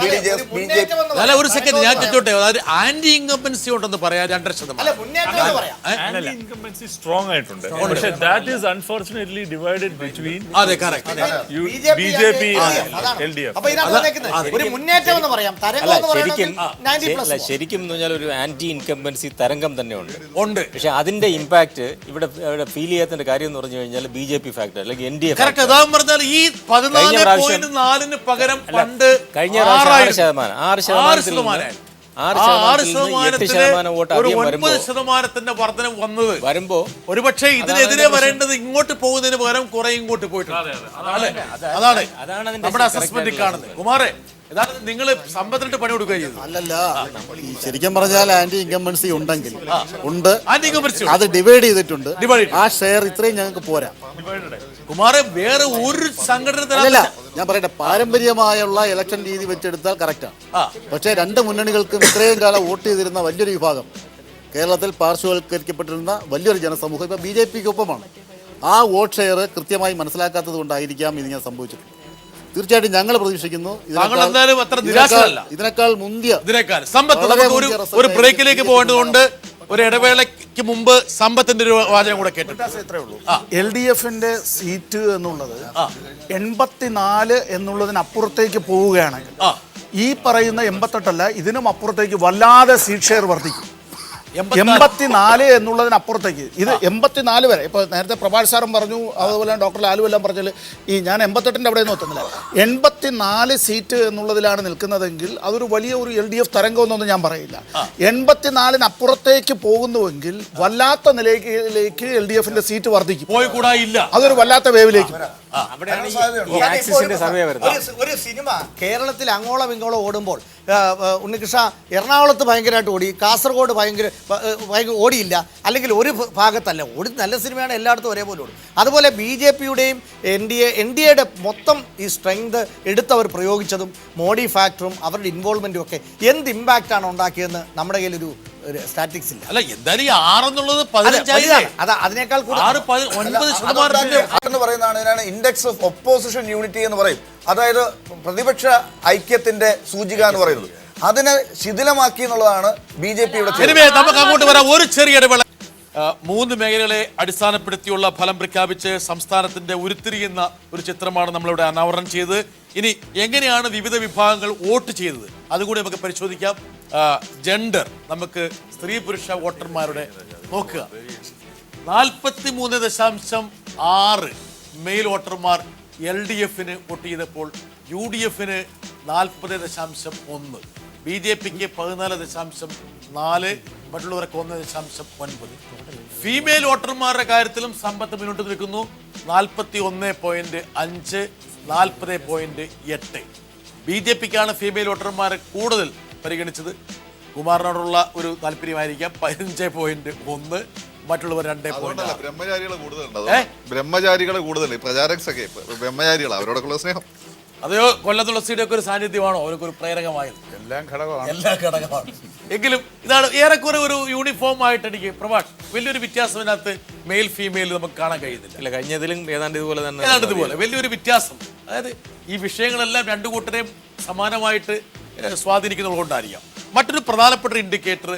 അല്ല, ഒരു സെക്കൻഡ് ഞാൻ ചോദിച്ചോട്ടെ. അതായത് ആന്റി ഇൻകംബൻസി ഉണ്ടെന്ന് പറയാം 2% ഇൻകംബൻസി സ്ട്രോങ് ആയിട്ടുണ്ട്. പക്ഷേ that is unfortunately divided between അതെ, കറക്റ്റ്. BJP LDF. അപ്പൊ ഇതിനകത്ത് വന്നേക്കുന്നത് ഒരു മുന്നേറ്റം എന്ന് പറയാം, തരംഗം എന്ന് പറയുന്നത് ശരിക്കും എന്ന് പറഞ്ഞാൽ ഒരു ആന്റി ഇൻകംബൻസി തരംഗം തന്നെ ഉണ്ട്. പക്ഷെ അതിന്റെ ഇമ്പാക്ട് ഇവിടെ ഫീൽ ചെയ്യാത്ത കാര്യം എന്ന് പറഞ്ഞു കഴിഞ്ഞാൽ BJP ഫാക്ടർ അല്ലെങ്കിൽ NDA കറക്റ്റ്. അതാ പറഞ്ഞാൽ ഈ 14.4 പകരം പണ്ട് കഴിഞ്ഞ 6% വോട്ട് അധികം വരുമ്പോൾ 9% വർധനം വരുമ്പോ ഒരുപക്ഷെ ഇതിനെതിരെ വരേണ്ടത് ഇങ്ങോട്ട് പോകുന്നതിന് പകരം കുറെ ഇങ്ങോട്ട് പോയിട്ടുണ്ട്. അതാണ് നമ്മുടെ അസസ്മെന്റ് കാണുന്നത്. കുമാറെ, യഥാർത്ഥത്തിൽ നിങ്ങൾ സമ്പത്തിട്ട് പണി കൊടുക്കുക ചെയ്തു. അല്ലല്ല, ശരിക്കും പറഞ്ഞാൽ ആന്റി ഇൻകംബൻസി ഉണ്ടെങ്കിൽ ഉണ്ട്, ആന്റി ഇൻകംബൻസി അത് ഡിവൈഡ് ചെയ്തിട്ടുണ്ട്. ആ ഷെയർ ഇത്രയും ഞങ്ങൾക്ക് പോരാ. കുമാറെ, വേറെ ഒരു സംഘടന അല്ല, ഞാൻ പറയട്ടെ, പാരമ്പര്യമായുള്ള ഇലക്ഷൻ രീതി വെച്ചെടുത്താൽ കറക്റ്റാണ്. പക്ഷേ രണ്ട് മുന്നണികൾക്കും ഇത്രയും കാലം വോട്ട് ചെയ്തിരുന്ന വലിയൊരു വിഭാഗം, കേരളത്തിൽ പാർശ്വവൽക്കരിക്കപ്പെട്ടിരുന്ന വലിയൊരു ജനസമൂഹം ഇപ്പൊ BJPക്ക് ഒപ്പമാണ്. ആ വോട്ട് ഷെയർ കൃത്യമായി മനസ്സിലാക്കാത്തത് കൊണ്ടായിരിക്കാം ഇതിങ്ങനെ സംഭവിച്ചിട്ടുണ്ട്. തീർച്ചയായിട്ടും ഞങ്ങൾ പ്രതീക്ഷിക്കുന്നു ഇതിനേക്കാൾ മുന്തിയ ഒരു ബ്രേക്കിലേക്ക് പോകേണ്ടതുകൊണ്ട് ഒരു ഇടവേളയ്ക്ക് മുമ്പ് സമ്പത്തിന്റെ ഒരു വാചകം കൂടെ കേട്ടിട്ട് LDF-ന്റെ സീറ്റ് എന്നുള്ളത് 84 എന്നുള്ളതിനപ്പുറത്തേക്ക് പോവുകയാണെങ്കിൽ ഈ പറയുന്ന 88 അല്ല, ഇതിനും അപ്പുറത്തേക്ക് വല്ലാതെ സീറ്റ് ഷെയർ വർദ്ധിക്കും. 84 എന്നുള്ളതിനപ്പുറത്തേക്ക് ഇത് 84 വരെ. ഇപ്പോൾ നേരത്തെ പ്രഭാഷ് സാറും പറഞ്ഞു, അതുപോലെ ഡോക്ടർ ലാലു എല്ലാം പറഞ്ഞാൽ ഈ ഞാൻ 88-ൻ്റെ അവിടെ നോക്കുന്നില്ല, 84 സീറ്റ് എന്നുള്ളതിലാണ് നിൽക്കുന്നതെങ്കിൽ അതൊരു വലിയ ഒരു LDF തരംഗമെന്നൊന്നും ഞാൻ പറയില്ല. 84-നപ്പുറത്തേക്ക് പോകുന്നുവെങ്കിൽ വല്ലാത്ത നിലയിലേക്ക് LDF-ന്റെ സീറ്റ് വർദ്ധിക്കും. അതൊരു വല്ലാത്ത വേവിലേക്ക്. ഒരു സിനിമ കേരളത്തിൽ അങ്ങോളം ഇങ്ങോളം ഓടുമ്പോൾ ഉണ്ണികൃഷ്ണ എറണാകുളത്ത് ഭയങ്കരമായിട്ട് ഓടി, കാസർഗോഡ് ഭയങ്കര ഓടിയില്ല, അല്ലെങ്കിൽ ഒരു ഭാഗത്തല്ല ഓടി. നല്ല സിനിമയാണ്, എല്ലായിടത്തും ഒരേപോലെ ഓടും. അതുപോലെ BJP-യുടെയും NDA-യുടെ മൊത്തം ഈ സ്ട്രെങ്ത് എടുത്തവർ പ്രയോഗിച്ചതും മോഡി ഫാക്ടറും അവരുടെ ഇൻവോൾവ്മെന്റും ഒക്കെ എന്ത് ഇമ്പാക്റ്റ് ആണ് ഉണ്ടാക്കിയെന്ന് നമ്മുടെ കയ്യിലൊരു സ്റ്റാറ്റിക്സ് ഇല്ല. അല്ല, എന്തായാലും 6 എന്നുള്ളത് 15 അതിനേക്കാൾ പറയുന്നതാണ് ഇൻഡെക്സ് ഓഫ് ഒപ്പോസിഷൻ യൂണിറ്റി എന്ന് പറയും. അതായത് പ്രതിപക്ഷ ഐക്യത്തിന്റെ സൂചിക എന്ന് പറയുന്നത്. അതിനെ ശിഥിലമാക്കി എന്നുള്ളതാണ് BJP-യുടെ. നമുക്ക് അങ്ങോട്ട് വരാം. ഒരു ചെറിയ ഇടവേള. 3 മേഖലകളെ അടിസ്ഥാനപ്പെടുത്തിയുള്ള ഫലം പ്രഖ്യാപിച്ച് സംസ്ഥാനത്തിന്റെ ഉരുത്തിരിയുന്ന ഒരു ചിത്രമാണ് നമ്മളിവിടെ അനാവരണം ചെയ്തത്. ഇനി എങ്ങനെയാണ് വിവിധ വിഭാഗങ്ങൾ വോട്ട് ചെയ്തത് അതുകൂടി നമുക്ക് പരിശോധിക്കാം. ജെൻഡർ, നമുക്ക് സ്ത്രീ പുരുഷ വോട്ടർമാരുടെ നോക്കുക. 43.6 മെയിൽ വോട്ടർമാർ LDF-ന് വോട്ട് ചെയ്തപ്പോൾ UDF-ന് 40.1, BJP-ക്ക് 14.4, മറ്റുള്ളവർക്ക് 1.9. ഫീമെയിൽ വോട്ടർമാരുടെ കാര്യത്തിലും സമ്പത്ത് മുന്നോട്ട് നിൽക്കുന്നു. 41.5, 40.8. BJP-ക്കാണ് ഫീമെയിൽ വോട്ടർമാരെ കൂടുതൽ പരിഗണിച്ചത്. കുമാറിനോടുള്ള ഒരു താല്പര്യമായിരിക്കാം. 15.1, മറ്റുള്ളവർ 2. ബ്രഹ്മചാരികളെ കൂടുതൽ പ്രചാരകസൊക്കെ ബ്രഹ്മചാരികൾ, അവരോടൊക്കെയുള്ള സ്നേഹം. അതെയോ കൊല്ലത്തുള്ള സീഡൊക്കെ ഒരു സാന്നിധ്യമാണോ അവർക്ക് ഒരു പ്രേരകമായത്? എല്ലാ ഘടകമാണ്. എങ്കിലും ഇതാണ് ഏറെക്കുറെ ഒരു യൂണിഫോം ആയിട്ട് എനിക്ക് പ്രഭാഷ് വലിയൊരു വ്യത്യാസം ഇതിനകത്ത് മെയിൽ ഫീമെയിൽ നമുക്ക് കാണാൻ കഴിയുന്നില്ല. കഴിഞ്ഞതിലും ഏതാണ്ട് ഇതുപോലെ തന്നെ വലിയൊരു വ്യത്യാസം. അതായത് ഈ വിഷയങ്ങളെല്ലാം രണ്ടു കൂട്ടരെയും സമാനമായിട്ട് സ്വാധീനിക്കുന്നതുകൊണ്ടായിരിക്കാം. മറ്റൊരു പ്രധാനപ്പെട്ട ഇൻഡിക്കേറ്റർ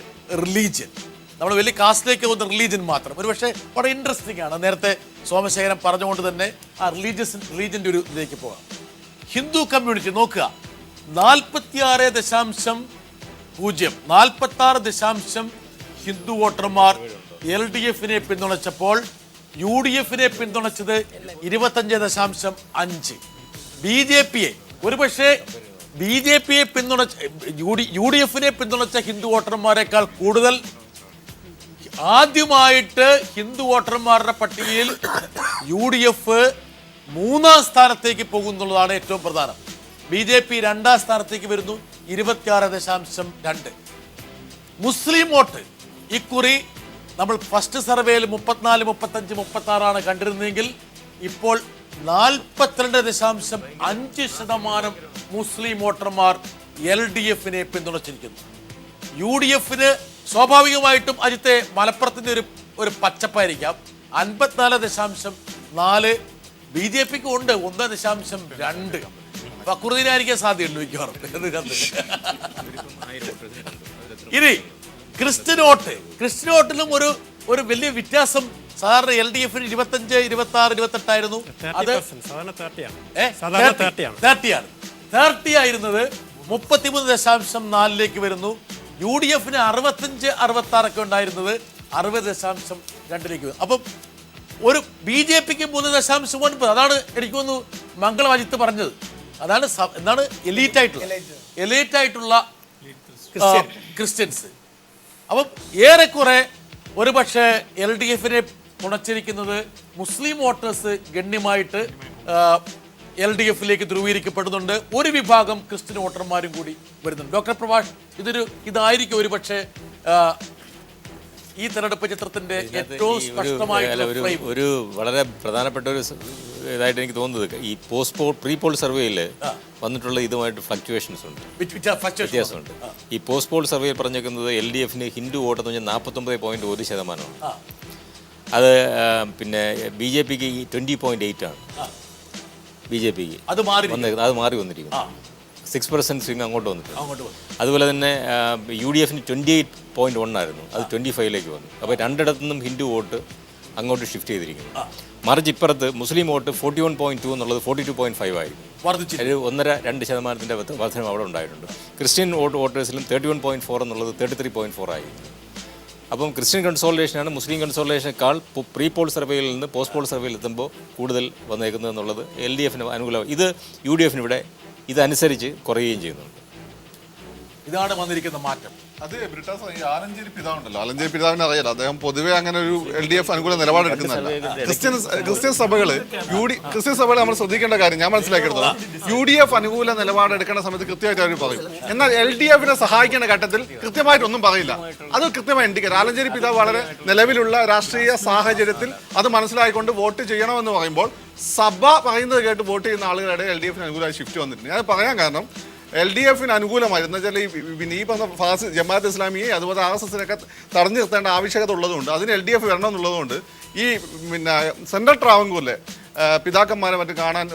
റിലീജിയൻ. നമ്മൾ വലിയ കാസ്റ്റിലേക്ക് പോകുന്ന റിലീജിയൻ മാത്രം. ഒരു പക്ഷേ വളരെ ഇൻട്രസ്റ്റിംഗ് ആണ്. നേരത്തെ സോമശേഖരൻ പറഞ്ഞുകൊണ്ട് തന്നെ ആ റിലീജിയൻ്റെ ഒരു ഇതിലേക്ക് പോകാം. ഹിന്ദു കമ്മ്യൂണിറ്റി നോക്കുക, 46% ഹിന്ദു വോട്ടർമാർ LDF-നെ പിന്തുണച്ചപ്പോൾ UDF-നെ പിന്തുണച്ചത് 25.5. BJP-യെ ഒരുപക്ഷെ BJP-യെ പിന്തുണച്ച UDF-നെ പിന്തുണച്ച ഹിന്ദു വോട്ടർമാരെക്കാൾ കൂടുതൽ ആദ്യമായിട്ട് ഹിന്ദു വോട്ടർമാരുടെ പട്ടികയിൽ UDF 3-ാം സ്ഥാനത്തേക്ക് പോകുന്നുള്ളതാണ് ഏറ്റവും പ്രധാനം. BJP 2-ാം സ്ഥാനത്തേക്ക് വരുന്നു, 26.2. മുസ്ലിം വോട്ട് ഇക്കുറി നമ്മൾ ഫസ്റ്റ് സർവേയിൽ 34, 35, 36 കണ്ടിരുന്നെങ്കിൽ ഇപ്പോൾ 42.5% മുസ്ലിം വോട്ടർമാർ LDF-നെ പിന്തുണച്ചിരിക്കുന്നു. UDF-ന് സ്വാഭാവികമായിട്ടും അജിത്തെ മലപ്പുറത്തിന്റെ ഒരു പച്ചപ്പായിരിക്കാം. 54.4 BJPക്ക് ഉണ്ട്, 1.2 ഫക്രുദ്ദീനായിരിക്കാൻ സാധ്യതയുണ്ട് മിക്കവാറും. ഇനി ക്രിസ്ത്യൻ വോട്ടിലും ഒരു വലിയ വ്യത്യാസം. സാധാരണ LDF 25, 26, 28 ആയിരുന്നു. അത് 30 ആയിരുന്നത് 33.4 വരുന്നു. UDF 65, 66 ഒക്കെ ഉണ്ടായിരുന്നത് 60.2 വരുന്നു. അപ്പം ഒരു BJPക്ക് 3.9. അതാണ് എനിക്ക് തോന്നുന്നു മംഗളം അജിത്ത് പറഞ്ഞത്. അതാണ് എന്താണ് എലൈറ്റ് ആയിട്ടുള്ള ക്രിസ്ത്യൻസ്. അപ്പം ഏറെക്കുറെ ഒരു പക്ഷേ LDFനെ ഉണച്ചിരിക്കുന്നത് മുസ്ലിം വോട്ടേഴ്സ് ഗണ്യമായിട്ട് LDFിലേക്ക് ധ്രുവീകരിക്കപ്പെടുന്നുണ്ട്. ഒരു വിഭാഗം ക്രിസ്ത്യൻ വോട്ടർമാരും കൂടി വരുന്നുണ്ട്. ഡോക്ടർ പ്രഭാഷ്, ഇതായിരിക്കും ഒരു പക്ഷേ ഈ തെരഞ്ഞെടുപ്പ് ചിത്രത്തിന്റെ ഏറ്റവും സ്പഷ്ടമായിട്ടുള്ള ഒരു വളരെ പ്രധാനപ്പെട്ട ഒരു ഇതായിട്ട് എനിക്ക് തോന്നുന്നത് ഈ പ്രീ പോൾ സർവേയിൽ വന്നിട്ടുള്ള ഇതുമായിട്ട് ഫ്ലക്ച്വേഷൻസ് ഉണ്ട്, വ്യത്യാസമുണ്ട്. ഈ പോസ്റ്റ് പോൾ സർവേയിൽ പറഞ്ഞേക്കുന്നത് LDFന് ഹിന്ദു വോട്ട് 49.1%. അത് പിന്നെ BJPക്ക് 20.8 ആണ്. BJPക്ക് അത് മാറി വന്നിരിക്കുന്നു. 6% സ്വിങ് അങ്ങോട്ട് വന്നിട്ടുണ്ട്. അതുപോലെ തന്നെ UDFന് 28.1 ആയിരുന്നു, അത് 25ലേക്ക് വന്നു. അപ്പോൾ രണ്ടിടത്തു നിന്നും ഹിന്ദു വോട്ട് അങ്ങോട്ട് ഷിഫ്റ്റ് ചെയ്തിരിക്കുന്നു. മറിച്ച് ഇപ്പുറത്ത് മുസ്ലിം വോട്ട് 41.2 എന്നുള്ളത് 42.5 ആയിരുന്നു. ഒരു 1.5-2% വർധനം അവിടെ ഉണ്ടായിട്ടുണ്ട്. ക്രിസ്ത്യൻ വോട്ടേഴ്സിലും 31.4 എന്നുള്ളത് 33.4 ആയിരുന്നു. അപ്പം ക്രിസ്ത്യൻ കൺസോളിഡേഷനാണ് മുസ്ലിം കൺസോളിഡേഷനേക്കാൾ പ്രീ പോൾ സർവേയിൽ നിന്ന് പോസ്റ്റ് പോൾ സർവേയിൽ എത്തുമ്പോൾ കൂടുതൽ വന്നേക്കുന്നത് എന്നുള്ളത് LDFന് അനുകൂലമാണ്. ഇത് UDFന് ഇവിടെ ഇതനുസരിച്ച് കുറയുകയും ചെയ്യുന്നുണ്ട്. ഇതാണ് വന്നിരിക്കുന്ന മാറ്റം. അത് ബ്രിട്ടാസ് ഈ ആലഞ്ചേരി പിതാവുണ്ടല്ലോ, ആലഞ്ചേരി പിതാവിനെ അറിയാലോ, അദ്ദേഹം പൊതുവെ അങ്ങനെ ഒരു LDF അനുകൂല നിലപാടെടുക്കുന്നതല്ല. ക്രിസ്ത്യൻ സഭകൾ നമ്മൾ ശ്രദ്ധിക്കേണ്ട കാര്യം ഞാൻ മനസ്സിലാക്കിയെടുത്തത്, UDF അനുകൂല നിലപാടെടുക്കേണ്ട സമയത്ത് കൃത്യമായിട്ട് അവർ പറയും. എന്നാൽ LDFനെ സഹായിക്കേണ്ട ഘട്ടത്തിൽ കൃത്യമായിട്ടൊന്നും പറയില്ല. അത് കൃത്യമായി ഇൻഡിക്കേറ്റ്. ആലഞ്ചേരി പിതാവ് വളരെ നിലവിലുള്ള രാഷ്ട്രീയ സാഹചര്യത്തിൽ അത് മനസ്സിലാക്കിക്കൊണ്ട് വോട്ട് ചെയ്യണമെന്ന് പറയുമ്പോൾ സഭ പറയുന്നത് കേട്ട് വോട്ട് ചെയ്യുന്ന ആളുകളുടെ LDFന് അനുകൂലമായി ഷിഫ്റ്റ് വന്നിട്ടുണ്ട്. ഞാൻ പറയാൻ കാരണം LDFന് അനുകൂലമായിരുന്നു വെച്ചാൽ ഈ പറഞ്ഞ ജമാഅത്ത് ഇസ്ലാമിയെ അതുപോലെ RSSനൊക്കെ തടഞ്ഞു നിർത്തേണ്ട ആവശ്യകത ഉള്ളതുകൊണ്ട് അതിന് LDF വരണം എന്നുള്ളതുകൊണ്ട് ഈ പിന്നെ സെൻട്രൽ ട്രാവൻകൂറിലെ പിതാക്കന്മാരെ മറ്റും കാണാൻ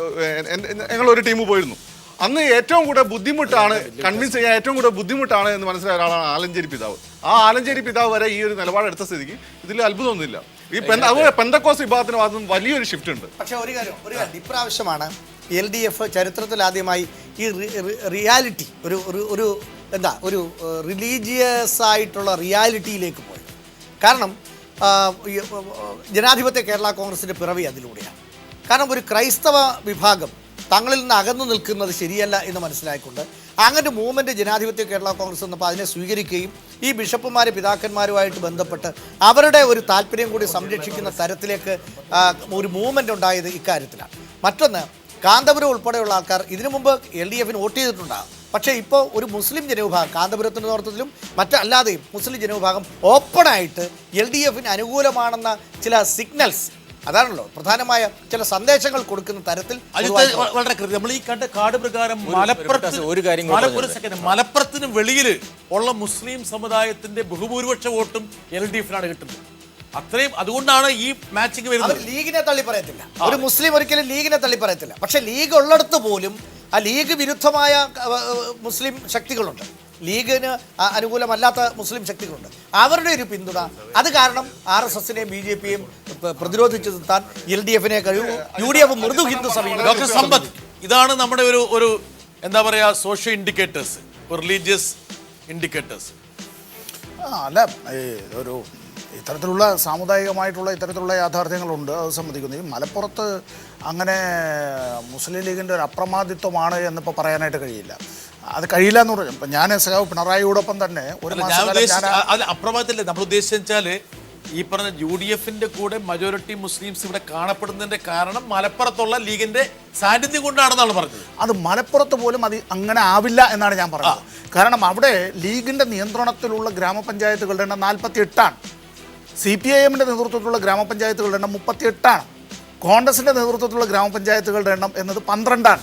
ഞങ്ങളൊരു ടീം പോയിരുന്നു. അന്ന് ഏറ്റവും കൂടുതൽ ബുദ്ധിമുട്ടാണ് കൺവിൻസ് ചെയ്യാൻ ഏറ്റവും കൂടുതൽ ബുദ്ധിമുട്ടാണ് എന്ന് മനസ്സിലായ ഒരാളാണ് ആലഞ്ചേരി പിതാവ്. ആ ആലഞ്ചേരി പിതാവ് വരെ ഈ ഒരു നിലപാടെടുത്ത സ്ഥിതിക്ക് ഇതിൽ അത്ഭുതമൊന്നുമില്ല. ഈ അതുപോലെ പെന്തക്കോസ് വിഭാഗത്തിന് ഭാഗത്തും വലിയൊരു ഷിഫ്റ്റ് ഉണ്ട്. പക്ഷേ ഒരു കാര്യം ഇപ്രാവശ്യമാണ് LDF ചരിത്രത്തിൽ ആദ്യമായി ഈ റിയാലിറ്റി ഒരു റിലീജിയസ് ആയിട്ടുള്ള റിയാലിറ്റിയിലേക്ക് പോയത്. കാരണം ജനാധിപത്യ കേരള കോൺഗ്രസിൻ്റെ പിറവി അതിലൂടെയാണ്. കാരണം ഒരു ക്രൈസ്തവ വിഭാഗം തങ്ങളിൽ നിന്ന് അകന്നു നിൽക്കുന്നത് ശരിയല്ല എന്ന് മനസ്സിലായിക്കൊണ്ട് അങ്ങനെ മൂവ്മെൻറ്റ് ജനാധിപത്യ കേരള കോൺഗ്രസ് എന്നപ്പോൾ അതിനെ സ്വീകരിക്കുകയും ഈ ബിഷപ്പുമാർ പിതാക്കന്മാരുമായിട്ട് ബന്ധപ്പെട്ട് അവരുടെ ഒരു താല്പര്യം കൂടി സംരക്ഷിക്കുന്ന തരത്തിലേക്ക് ഒരു മൂവ്മെൻ്റ് ഉണ്ടായത് ഇക്കാര്യത്തിലാണ്. മറ്റൊന്ന്, കാന്തപുരം ഉൾപ്പെടെയുള്ള ആൾക്കാർ ഇതിനു മുമ്പ് LDFന് വോട്ട് ചെയ്തിട്ടുണ്ടാകും. പക്ഷേ ഇപ്പോൾ ഒരു മുസ്ലിം ജനവിഭാഗം കാന്തപുരത്തിൻ്റെ നേതൃത്വത്തിലും മറ്റല്ലാതെയും മുസ്ലിം ജനവിഭാഗം ഓപ്പണായിട്ട് LDFന് അനുകൂലമാണെന്ന ചില സിഗ്നൽസ്, അതാണല്ലോ പ്രധാനമായ ചില സന്ദേശങ്ങൾ കൊടുക്കുന്ന തരത്തിൽ വളരെ നമ്മൾ ഈ കണ്ട കാർഡ് പ്രകാരം മലപ്പുറത്തിന് വെളിയിൽ ഉള്ള മുസ്ലിം സമുദായത്തിന്റെ ബഹുഭൂരിപക്ഷ വോട്ടും LDFനാണ് കിട്ടുന്നത്. അത്രയും അതുകൊണ്ടാണ് ഈ മാച്ചിങ് വരുന്നത്. ലീഗിനെ തള്ളി പറയത്തില്ല, ഒരു മുസ്ലിം ഒരിക്കലും ലീഗിനെ തള്ളി പറയത്തില്ല. പക്ഷെ ലീഗ് ഉള്ളിടത്ത് പോലും ആ ലീഗ് വിരുദ്ധമായ മുസ്ലിം ശക്തികളുണ്ട്, ലീഗിന് അനുകൂലമല്ലാത്ത മുസ്ലിം ശക്തികളുണ്ട്. അവരുടെ ഒരു പിന്തുണ അത് കാരണം RSSനെയും BJPയെയും പ്രതിരോധിച്ചു നിർത്താൻ LDFനെ കഴിയും. UDF മൃദു ഹിന്ദു സമീപനം. ഡോക്ടർ സമ്പത്ത്, ഇതാണ് നമ്മുടെ ഒരു എന്താ പറയാ സോഷ്യൽ ഇൻഡിക്കേറ്റേഴ്സ്, റിലീജിയസ് ഇൻഡിക്കേറ്റേഴ്സ്. അല്ല, ഒരു ഇത്തരത്തിലുള്ള സാമുദായികമായിട്ടുള്ള ഇത്തരത്തിലുള്ള യാഥാർത്ഥ്യങ്ങളുണ്ട്, അത് സമ്മതിക്കുന്നു. ഈ മലപ്പുറത്ത് അങ്ങനെ മുസ്ലിം ലീഗിൻ്റെ ഒരു അപ്രമാദിത്വമാണ് എന്നിപ്പോൾ പറയാനായിട്ട് കഴിയില്ല. അത് കഴിയില്ല എന്ന് പറഞ്ഞു. ഇപ്പം ഞാൻ സഖാവ് പിണറായിയോടൊപ്പം തന്നെ ഒരു അപ്രമാദത്തില്ലേ നമ്മൾ ഉദ്ദേശിച്ചാൽ ഈ പറഞ്ഞ UDFന്റെ കൂടെ മജോറിറ്റി മുസ്ലിംസ് ഇവിടെ കാണപ്പെടുന്നതിന്റെ കാരണം മലപ്പുറത്തുള്ള ലീഗിന്റെ സാന്നിധ്യം കൊണ്ടാണെന്നാണ് പറഞ്ഞത്. അത് മലപ്പുറത്ത് പോലും അത് അങ്ങനെ ആവില്ല എന്നാണ് ഞാൻ പറഞ്ഞത്. കാരണം അവിടെ ലീഗിന്റെ നിയന്ത്രണത്തിലുള്ള ഗ്രാമപഞ്ചായത്തുകളുടെ എണ്ണം 48ആണ്. CPIMന്റെ നേതൃത്വത്തിലുള്ള ഗ്രാമപഞ്ചായത്തുകളുടെ എണ്ണം 38ആണ്. കോൺഗ്രസിന്റെ നേതൃത്വത്തിലുള്ള ഗ്രാമപഞ്ചായത്തുകളുടെ എണ്ണം എന്നത് 12ആണ്.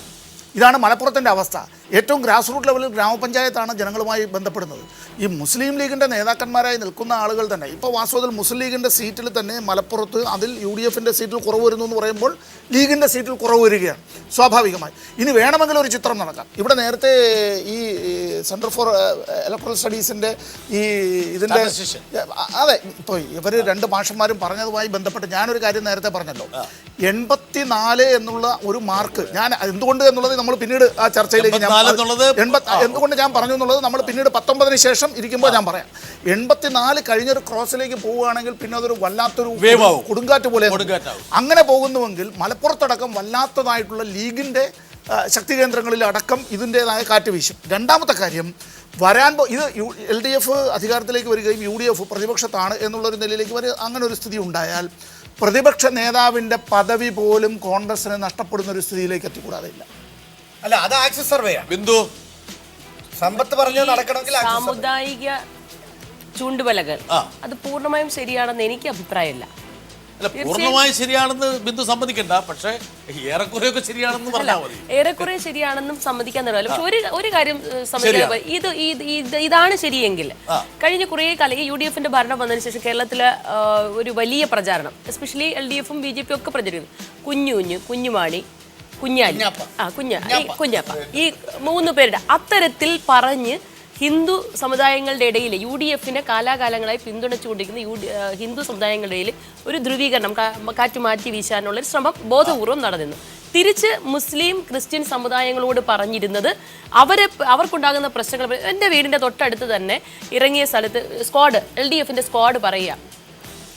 ഇതാണ് മലപ്പുറത്തിൻ്റെ അവസ്ഥ. ഏറ്റവും ഗ്രാസ് റൂട്ട് ലെവലിൽ ഗ്രാമപഞ്ചായത്താണ് ജനങ്ങളുമായി ബന്ധപ്പെടുന്നത്. ഈ മുസ്ലിം ലീഗിൻ്റെ നേതാക്കന്മാരായി നിൽക്കുന്ന ആളുകൾ തന്നെ ഇപ്പോൾ വാസ്തവത്തിൽ മുസ്ലിം ലീഗിൻ്റെ സീറ്റിൽ തന്നെ മലപ്പുറത്ത് അതിൽ UDF സീറ്റിൽ കുറവ് വരുന്നു എന്ന് പറയുമ്പോൾ ലീഗിൻ്റെ സീറ്റിൽ കുറവ് വരികയാണ് സ്വാഭാവികമായി. ഇനി വേണമെങ്കിൽ ഒരു ചിത്രം നടക്കാം. ഇവിടെ നേരത്തെ ഈ സെൻറ്റർ ഫോർ ഇലക്ട്രൽ സ്റ്റഡീസിൻ്റെ ഈ ഇതിൻ്റെ അതെ ഇപ്പോൾ ഇവർ രണ്ട് മാഷന്മാരും പറഞ്ഞതുമായി ബന്ധപ്പെട്ട് ഞാനൊരു കാര്യം നേരത്തെ പറഞ്ഞല്ലോ, 84 എന്നുള്ള ഒരു മാർക്ക് ഞാൻ എന്തുകൊണ്ട് എന്നുള്ളത് നമ്മൾ പിന്നീട് ആ ചർച്ചയിലേക്ക് എന്തുകൊണ്ട് ഞാൻ പറഞ്ഞു എന്നുള്ളത് നമ്മൾ പിന്നീട് 19 ശേഷം ഇരിക്കുമ്പോൾ ഞാൻ പറയാം. 84 കഴിഞ്ഞൊരു ക്രോസിലേക്ക് പോവുകയാണെങ്കിൽ പിന്നെ അതൊരു വല്ലാത്തൊരു കൊടുങ്കാറ്റ് പോലെ അങ്ങനെ പോകുന്നുവെങ്കിൽ മലപ്പുറത്തടക്കം വല്ലാത്തതായിട്ടുള്ള ലീഗിൻ്റെ ശക്തി കേന്ദ്രങ്ങളിൽ അടക്കം ഇതിൻ്റെതായ കാറ്റ് വീശും. രണ്ടാമത്തെ കാര്യം ഇത് LDF അധികാരത്തിലേക്ക് വരികയും UDF പ്രതിപക്ഷത്താണ് എന്നുള്ളൊരു നിലയിലേക്ക് അങ്ങനെ ഒരു സ്ഥിതി ഉണ്ടായാൽ പ്രതിപക്ഷ നേതാവിൻ്റെ പദവി പോലും കോൺഗ്രസിന് നഷ്ടപ്പെടുന്ന ഒരു സ്ഥിതിയിലേക്ക് എത്തിക്കൂടാതെയില്ല. അല്ല, അത് ആക്സിസ് സർവേ ബിന്ദു സമ്പത്ത് പറഞ്ഞത് നടക്കണമെങ്കിൽ സാമുദായിക ചൂണ്ടുവലകൾ അത് പൂർണ്ണമായും ശരിയാണെന്ന് എനിക്ക് അഭിപ്രായമില്ല. അല്ല, പൂർണ്ണമായും ശരിയാണെന്ന് ബിന്ദു സമ്മതിക്കണ്ട, പക്ഷേ ഏറെക്കുറെയൊക്കെ ശരിയാണെന്ന് പറഞ്ഞാൽ മതി. ഏറെക്കുറെ ശരിയാണെന്നും സമ്മതിക്കാൻ തരല്ല. പക്ഷെ ഒരു കാര്യം ഇതാണ് ശരിയെങ്കിൽ കഴിഞ്ഞ കുറേ കാലം ഈ UDF ഭരണം വന്നതിന് ശേഷം കേരളത്തിലെ ഒരു വലിയ പ്രചാരണം, എസ്പെഷ്യലി LDF BJP ഒക്കെ പ്രചരിക്കുന്നു. കുഞ്ഞുമാണി, കുഞ്ഞാപ്പ ഈ 3 പേരുടെ അത്തരത്തിൽ പറഞ്ഞ് ഹിന്ദു സമുദായങ്ങളുടെ ഇടയിൽ UDF കാലാകാലങ്ങളായി പിന്തുണച്ചുകൊണ്ടിരിക്കുന്ന ഹിന്ദു സമുദായങ്ങളുടെ ഇടയിൽ ഒരു ധ്രുവീകരണം കാറ്റുമാറ്റി വീശാനുള്ളൊരു ശ്രമം ബോധപൂർവം നടന്നിരുന്നു. തിരിച്ച് മുസ്ലിം ക്രിസ്ത്യൻ സമുദായങ്ങളോട് പറഞ്ഞിരുന്നത് അവർക്കുണ്ടാകുന്ന പ്രശ്നങ്ങൾ. എൻ്റെ വീടിൻ്റെ തൊട്ടടുത്ത് തന്നെ ഇറങ്ങിയ സ്ഥലത്ത് LDF സ്ക്വാഡ് പറയുക,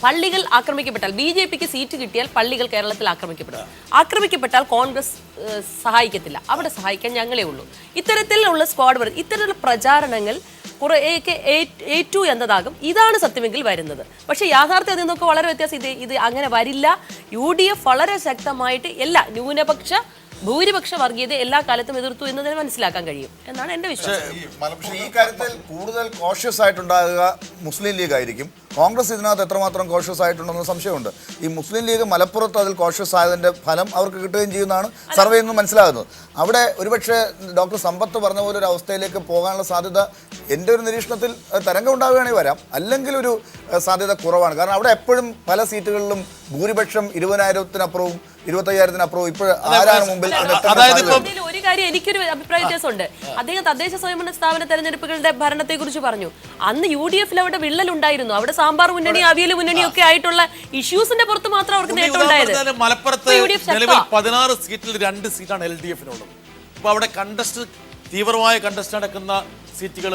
പള്ളികൾ ആക്രമിക്കപ്പെട്ടാൽ BJPക്ക് സീറ്റ് കിട്ടിയാൽ പള്ളികൾ കേരളത്തിൽ ആക്രമിക്കപ്പെട്ടാൽ കോൺഗ്രസ് സഹായിക്കത്തില്ല, അവിടെ സഹായിക്കാൻ ഞങ്ങളേ ഉള്ളൂ. ഇത്തരത്തിലുള്ള ഇത്തരത്തിലുള്ള പ്രചാരണങ്ങൾ കുറേയൊക്കെ ഏറ്റു എന്നതാകും. ഇതാണ് സത്യമെങ്കിൽ വരുന്നത്. പക്ഷേ യാഥാർത്ഥ്യം അതിൽ നിന്നൊക്കെ വളരെ വ്യത്യാസം. ഇത് അങ്ങനെ വരില്ല. UDF വളരെ ശക്തമായിട്ട് ഭൂരിപക്ഷ വർഗീയത എല്ലാ കാലത്തും എതിർത്തു എന്നതിന് മനസ്സിലാക്കാൻ കഴിയും എന്നാണ് എൻ്റെ വിശ്വാസം. ഈ കാര്യത്തിൽ കൂടുതൽ കോഷ്യസ് ആയിട്ടുണ്ടാകുക മുസ്ലിം ലീഗ് ആയിരിക്കും. കോൺഗ്രസ് ഇതിനകത്ത് എത്രമാത്രം കോഷ്യസ് ആയിട്ടുണ്ടെന്ന് സംശയമുണ്ട്. ഈ മുസ്ലിം ലീഗ് മലപ്പുറത്ത് അതിൽ കോഷ്യസ് ആയതിൻ്റെ ഫലം അവർക്ക് കിട്ടുകയും ചെയ്യുന്നതാണ് സർവേ നിന്ന് മനസ്സിലാകുന്നത്. അവിടെ ഒരുപക്ഷെ ഡോക്ടർ സമ്പത്ത് പറഞ്ഞ പോലെ ഒരു അവസ്ഥയിലേക്ക് പോകാനുള്ള സാധ്യത എൻ്റെ ഒരു നിരീക്ഷണത്തിൽ തരംഗം ഉണ്ടാവുകയാണെങ്കിൽ വരാം, അല്ലെങ്കിൽ ഒരു സാധ്യത കുറവാണ്. കാരണം അവിടെ എപ്പോഴും പല സീറ്റുകളിലും ഭൂരിപക്ഷം 20,000-അപ്പുറവും 25,000-അപ്പുറവും ഇപ്പോൾ ആരാണ് മുമ്പിൽ. ഒരു കാര്യം എനിക്കൊരു അഭിപ്രായ വ്യത്യാസമുണ്ട്. അദ്ദേഹം തദ്ദേശ സ്വയംഭരണ സ്ഥാപന തെരഞ്ഞെടുപ്പുകളുടെ ഭരണത്തെ കുറിച്ച് പറഞ്ഞു. അന്ന് UDF അവിടെ വിള്ളലുണ്ടായിരുന്നു. അവിടെ സാമ്പാർ മുന്നണി, അവിയൽ മുന്നണി ഒക്കെ ആയിട്ടുള്ള ഇഷ്യൂസിന്റെ പുറത്ത് മാത്രം അവർക്ക് നേട്ടം ഉണ്ടായത്. മലപ്പുറത്ത് നിലവിൽ 16 സീറ്റിൽ 2 സീറ്റാണ് LDF-നുള്ളത്. അപ്പോൾ അവിടെ തീവ്രമായ കണ്ടസ്റ്റ് നടക്കുന്ന സീറ്റുകൾ